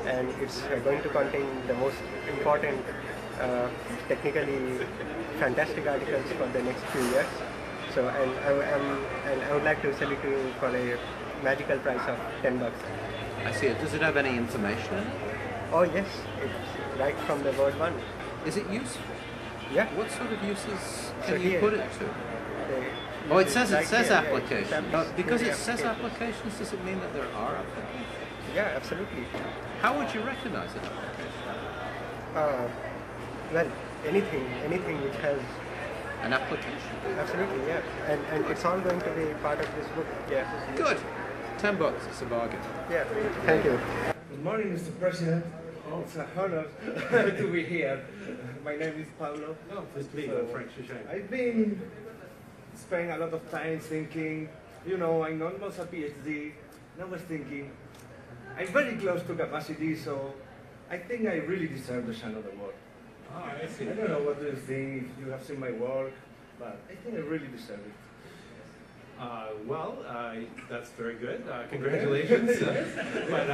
and it's going to contain the most important technically fantastic articles for the next few years. So and I would like to sell it to you for a magical price of $10. I see it. Does it have any information in it? Oh yes, it's right from the word one. Is it useful? Yeah. What sort of uses So can you here, put it to? Oh, it says applications. Because it says applications, does it mean that there are applications? Yeah, absolutely. How would you recognize an application? Well, anything which has an application. Absolutely, yeah. And it's all going to be part of this book. Yeah. Good. $10. It's a bargain. Yeah. Thank you. Good morning, Mr. President. It's an honor to be here. My name is Paulo. No, please be French. I've been spending a lot of time thinking, you know, I'm almost a PhD, and I was thinking, I'm very close to capacity, so I think I really deserve the Shine of the World. Oh, I see. I don't know what do you think, if you have seen my work, but I think I really deserve it. Well, that's very good. Congratulations. But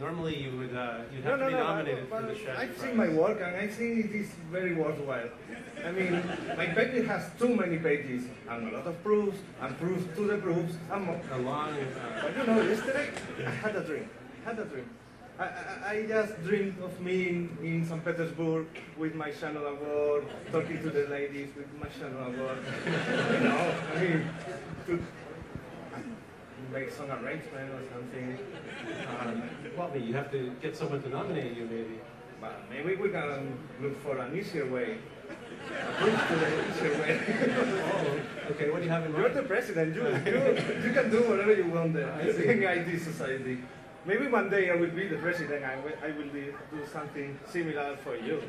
normally you'd have to be nominated for the Shine. I've seen my work and I think it is very worthwhile. I mean, my paper has too many pages and a lot of proofs and proofs to the proofs and more. But you know, yesterday I had a dream. I just dreamed of me in St. Petersburg with my Channel Award, talking to the ladies with my Channel Award. You know, I mean, to make some arrangement or something. Well, you have to get someone to nominate you, maybe. But maybe we can look for an easier way. Approach to the easier way. Oh, okay, what do you have in mind? You're the president. You can do whatever you want there. I think IT society. Maybe one day I will be the president. I will do something similar for you.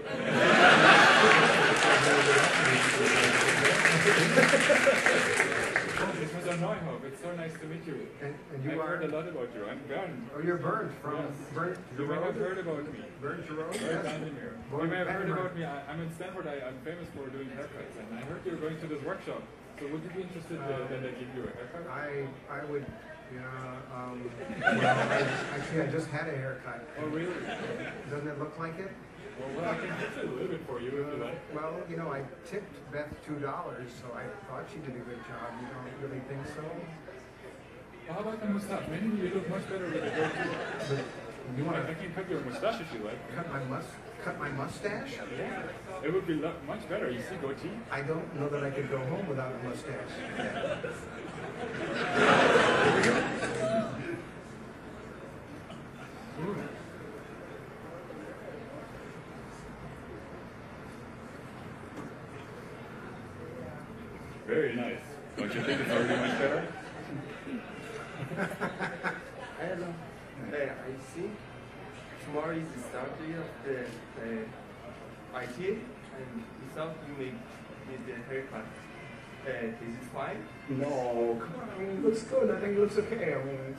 This was Neuhoff. It's so nice to meet you. And I've heard a lot about you. I'm Bernd. Oh, you're Bernd from Bernd. You may have heard about me. Bernd Jerome? Bernd Vandermeer. You may have heard about me. I'm in Stanford. I'm famous for doing haircuts, and I heard you're going to this workshop. So would you be interested that I give you a haircut? I would. Well, actually, I just had a haircut. Oh, really? Doesn't it look like it? Well, I can fix it a little bit for you if you like. Well, you know, I tipped Beth $2, so I thought she did a good job. You don't really think so? Well, how about the mustache? Maybe you look much better with a goatee. You want? I can cut your mustache if you like. Cut my mustache? Yeah. It would be much better. You see, goatee. I don't know that I could go home without a mustache. Very nice. Don't you think it's already much better? I don't know. I think tomorrow is the start day of the ITA, and without you may need the haircut. Is it fine? No, come on. I mean, it looks good. I think it looks okay. I mean,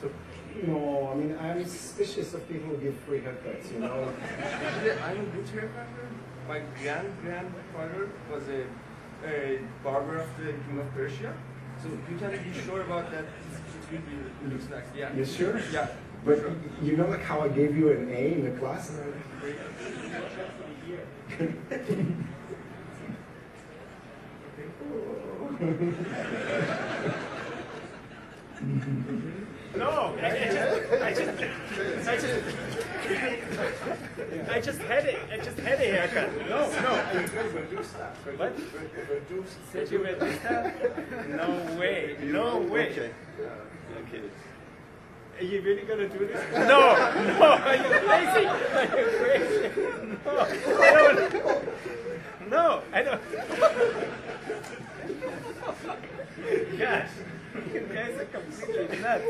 no, I mean, I'm suspicious of people who give free haircuts, you know. Actually, I'm a good haircutter. My grandfather was a barber of the King of Persia. So you can be sure about that. It looks nice. Yeah. You sure? Yeah. But you know, like how I gave you an A in the class? No, I just had it. I just had a haircut. No. What? Said you will do stuff? No way. No way. Okay. Are you really gonna do this? No. Are you crazy? Are you crazy? No, I don't. Gosh, you guys are completely nuts.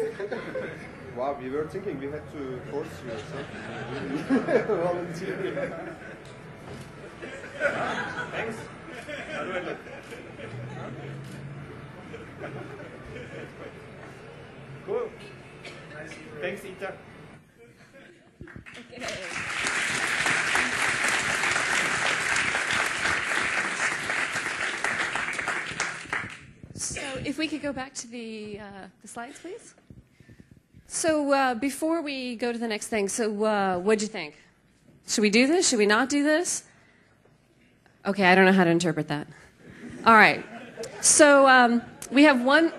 Wow, we were thinking we had to force you or something. Volunteer. Thanks. How do I look? you. Thanks, ITA. So if we could go back to the slides, please. So before we go to the next thing, so what'd you think? Should we do this? Should we not do this? Okay, I don't know how to interpret that. All right. So we have one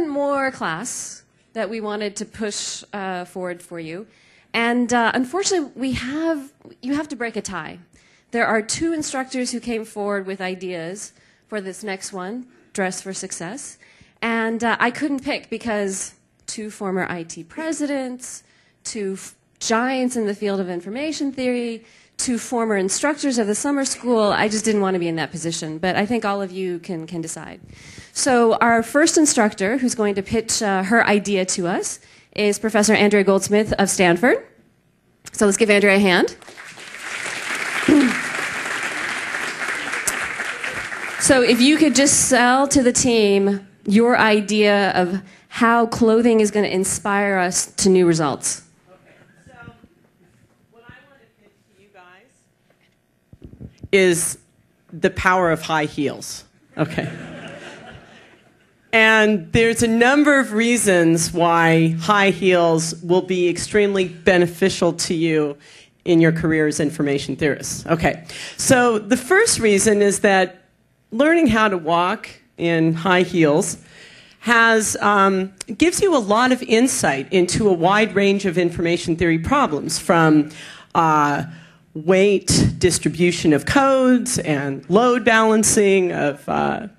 more class that we wanted to push forward for you. And unfortunately, you have to break a tie. There are 2 instructors who came forward with ideas for this next one, Dress for Success. And I couldn't pick because 2 former IT presidents, 2 giants in the field of information theory, 2 former instructors of the summer school. I just didn't want to be in that position, but I think all of you can decide. So our first instructor who's going to pitch her idea to us is Professor Andrea Goldsmith of Stanford. So let's give Andrea a hand. So if you could just sell to the team your idea of how clothing is going to inspire us to new results. Is the power of high heels. Okay. And there's a number of reasons why high heels will be extremely beneficial to you in your career as information theorists. Okay. So the first reason is that learning how to walk in high heels gives you a lot of insight into a wide range of information theory problems, from weight distribution of codes and load balancing of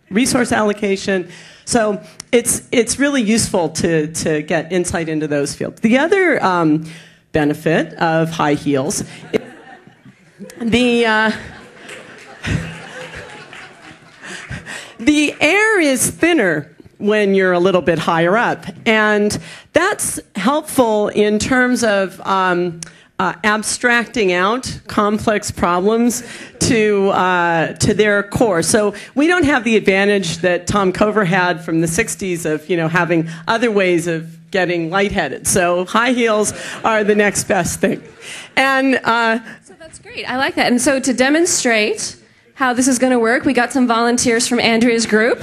resource allocation. So it's really useful to get insight into those fields. The other benefit of high heels is the air is thinner when you're a little bit higher up, and that's helpful in terms of abstracting out complex problems to their core. So we don't have the advantage that Tom Cover had from the 60s of having other ways of getting lightheaded. So high heels are the next best thing. And so that's great. I like that. And so to demonstrate how this is going to work, we got some volunteers from Andrea's group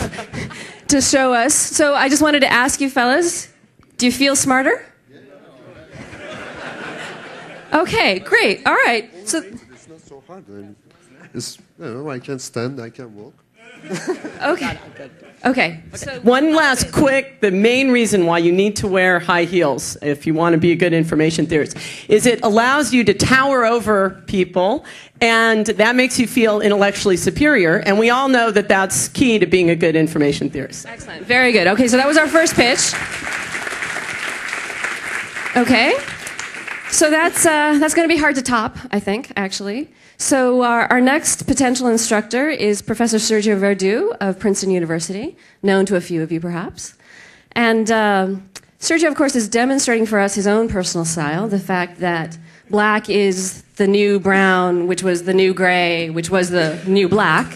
to show us. So I just wanted to ask you fellas, do you feel smarter? Okay, great. All right. So it's not so hard. I can stand, I can walk. Okay. Okay. So one last quick, the main reason why you need to wear high heels if you want to be a good information theorist is it allows you to tower over people, and that makes you feel intellectually superior, and we all know that that's key to being a good information theorist. Excellent. Very good. Okay, so that was our first pitch. Okay. So that's going to be hard to top, I think, actually. So our next potential instructor is Professor Sergio Verdu of Princeton University, known to a few of you perhaps. And Sergio, of course, is demonstrating for us his own personal style, the fact that black is the new brown, which was the new gray, which was the new black.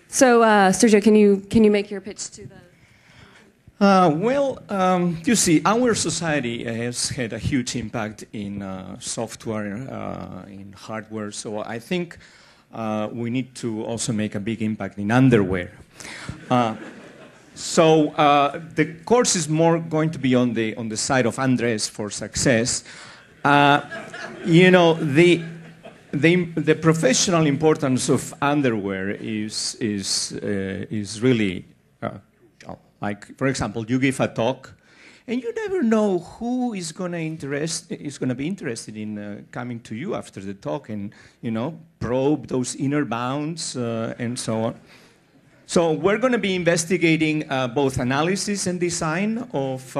So Sergio, can you make your pitch to the... You see, our society has had a huge impact in software, in hardware, so I think we need to also make a big impact in underwear. So the course is more going to be on the side of undress for success. You know, the professional importance of underwear is really... like, for example, you give a talk, and you never know who is going to be interested in coming to you after the talk, and probe those inner bounds and so on. So we're going to be investigating both analysis and design of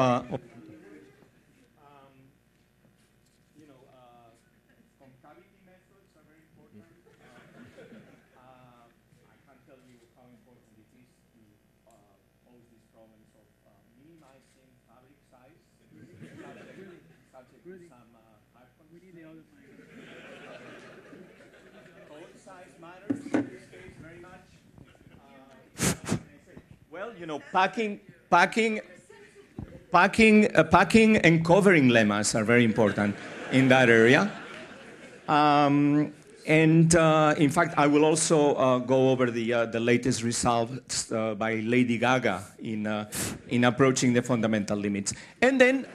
Well, you know, packing and covering lemmas are very important in that area. In fact, I will also go over the latest results by Lady Gaga in approaching the fundamental limits. And then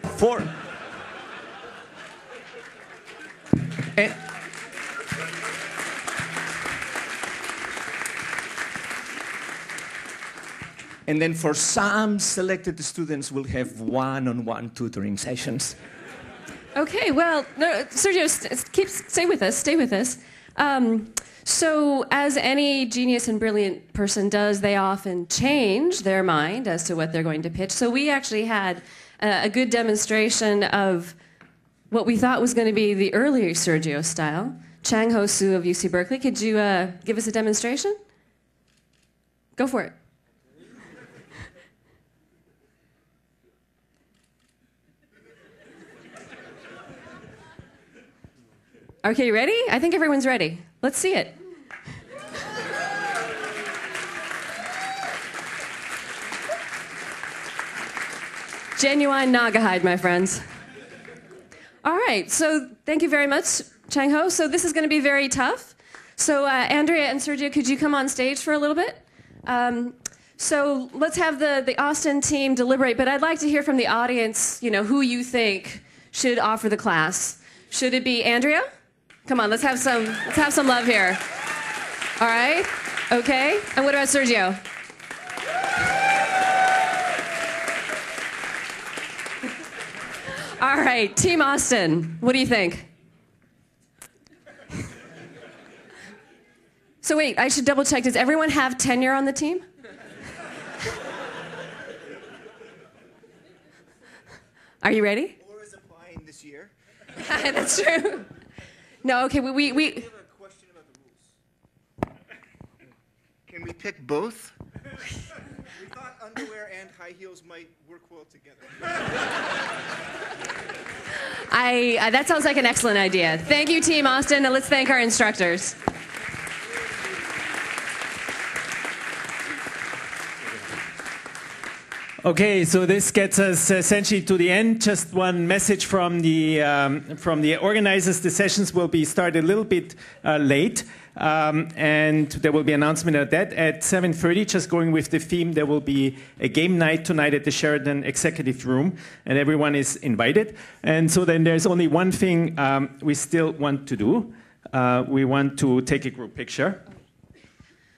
and then for some selected students, we'll have one-on-one tutoring sessions. Okay, well, no, Sergio, stay with us, stay with us. So as any genius and brilliant person does, they often change their mind as to what they're going to pitch. So we actually had a good demonstration of what we thought was going to be the earlier Sergio style. Chang Ho Su of UC Berkeley, could you give us a demonstration? Go for it. Okay, ready? I think everyone's ready. Let's see it. Genuine Nagahide, my friends. All right, so thank you very much, Chang Ho. So this is going to be very tough. So Andrea and Sergio, could you come on stage for a little bit? So let's have the Austin team deliberate, but I'd like to hear from the audience, you know, who you think should offer the class. Should it be Andrea? Come on, let's have some love here. All right? Okay. And what about Sergio? All right, Team Austin, what do you think? So wait, I should double check. Does everyone have tenure on the team? Are you ready? Or is applying this year? That's true. No, okay, we have a question about the rules. Can we pick both? We thought underwear and high heels might work well together. That sounds like an excellent idea. Thank you, Team Austin, and let's thank our instructors. Okay, so this gets us essentially to the end. Just one message from the organizers. The sessions will be started a little bit late, and there will be an announcement of that at 7:30. Just going with the theme, there will be a game night tonight at the Sheraton Executive Room, and everyone is invited. And so then there's only one thing we still want to do. We want to take a group picture.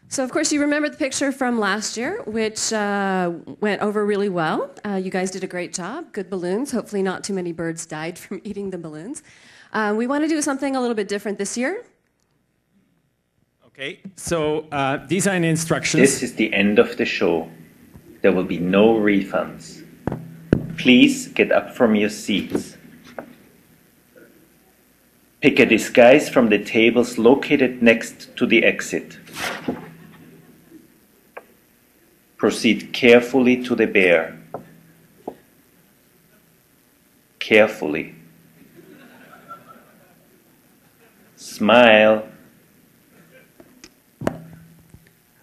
So, of course, you remember the picture from last year, which went over really well. You guys did a great job. Good balloons. Hopefully not too many birds died from eating the balloons. We want to do something a little bit different this year. Okay, so these are the instructions. This is the end of the show. There will be no refunds. Please get up from your seats. Pick a disguise from the tables located next to the exit. Proceed carefully to the bear. Carefully. Smile.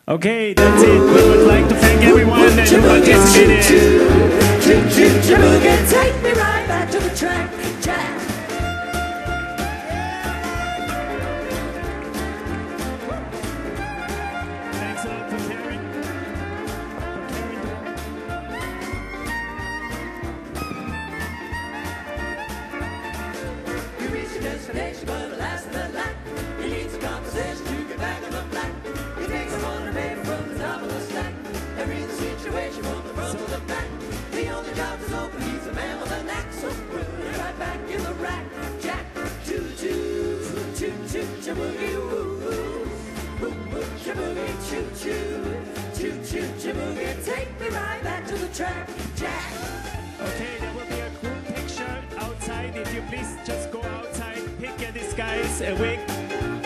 Okay, that's it. We would like to thank everyone that participated. Take me right back to the track, Jack. Thanks a lot for caring. You reach your destination, but alas, the lack. You need some compensation to get back on the black. You take some on the paper from the top of the stack. And read the situation from the front to the back. The only job is open, he's a man with a knack. So put it right back in the rack, Jack. Toot toot, toot toot, jaboogie woo woo. Boop boop, jaboogie choo choo. Toot toot, jaboogie, take me right back to the track, Jack. Okay, there will be a group picture outside. If you please just go outside, pick a disguise, a wig.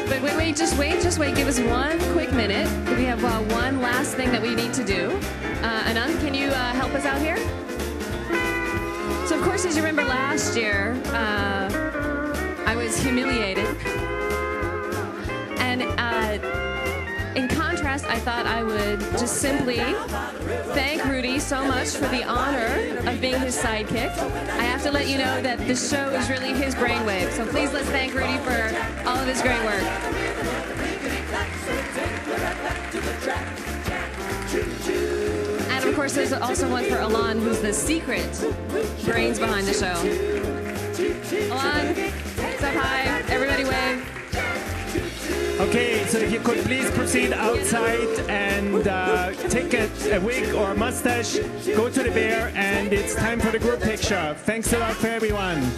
But wait, just wait. Give us one quick minute. We have one last thing that we need to do. Anand, can you help us out here? So, of course, as you remember last year, I was humiliated. And in contrast contrast, I thought I would just simply thank Rudi so much for the honor of being his sidekick. I have to let you know that the show is really his brainwave, so please let's thank Rudi for all of his great work. And of course, there's also one for Alon, who's the secret brains behind the show. Alon, say hi, everybody wave. Okay, so if you could please proceed outside and take a wig or a mustache, go to the bear, and it's time for the group picture. Thanks a lot for everyone.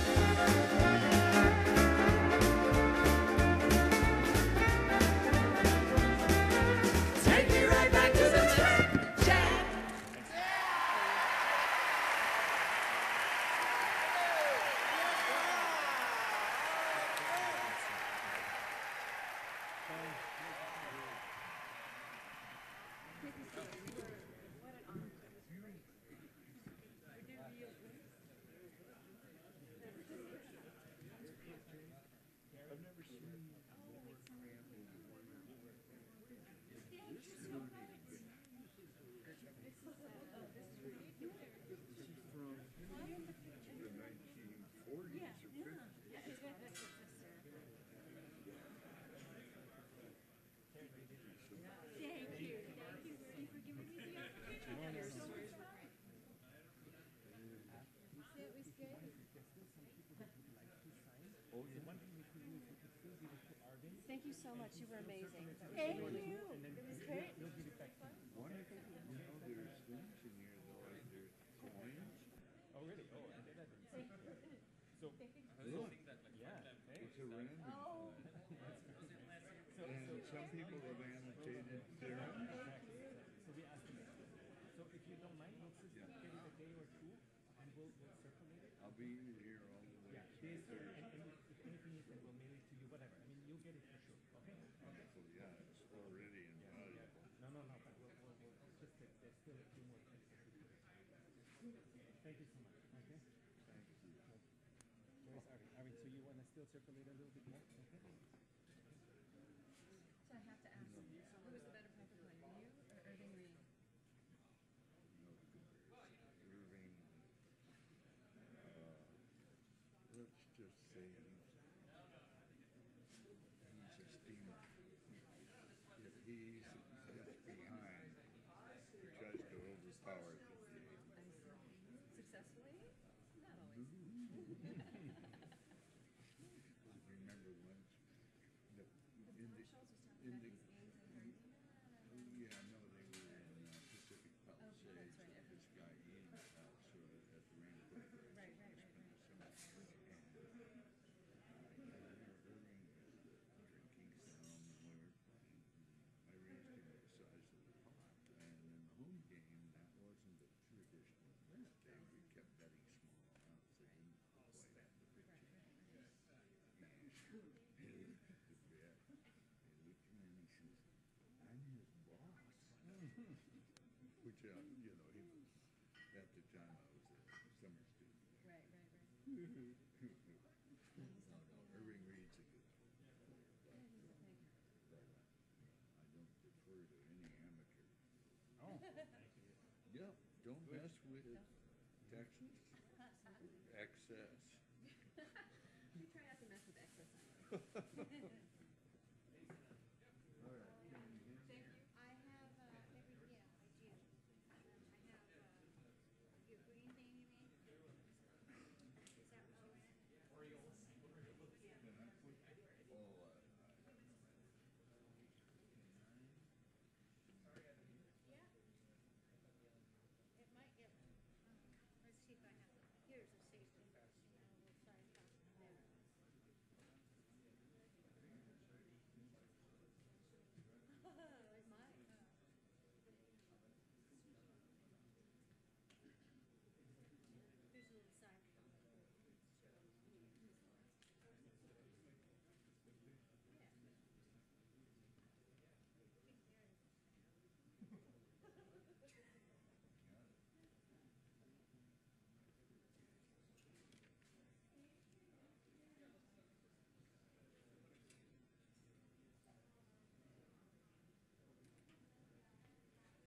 Thank you so much. You were amazing. Thank you. It was great. One of them, there's things in here though, like there's coins. Oh, really? Oh, I did that. So, look, it's a random. And some people have annotated their own. So we asked them. So if you don't mind, we'll just get it a day or two, and we'll circulate it. I'll be here all the way. Yeah, and if anything is, then we'll mail it to you, whatever. I mean, you'll get it for sure. Okay? So yeah, it's already invaluable. No, but we'll just, there's still a few more things. Thank you so much. Okay? Thank you. Where's Ari? Ari, so you want to still circulate a little bit more? Okay? So I have to ask you, who was the better poker player, you or Irving Reed? Irving, let's just say he's a steamer. If he's left behind, he tries to overpower the game. Successfully? Not always. Remember once, yeah, no, they were in Pacific Palisades. This guy Ian house at the Rain Club. Right. Irving was drinking some, I raised him the size of the pot. And in the home game, that wasn't a traditional thing. We kept betting small amounts. They didn't quite have the big change. He looked at me and he says, I'm his boss. Which, he was, at the time I was a summer student. Right. Irving Reed's a good player. I don't defer to any amateur. Oh. Yep, don't mess with Texas. Excess.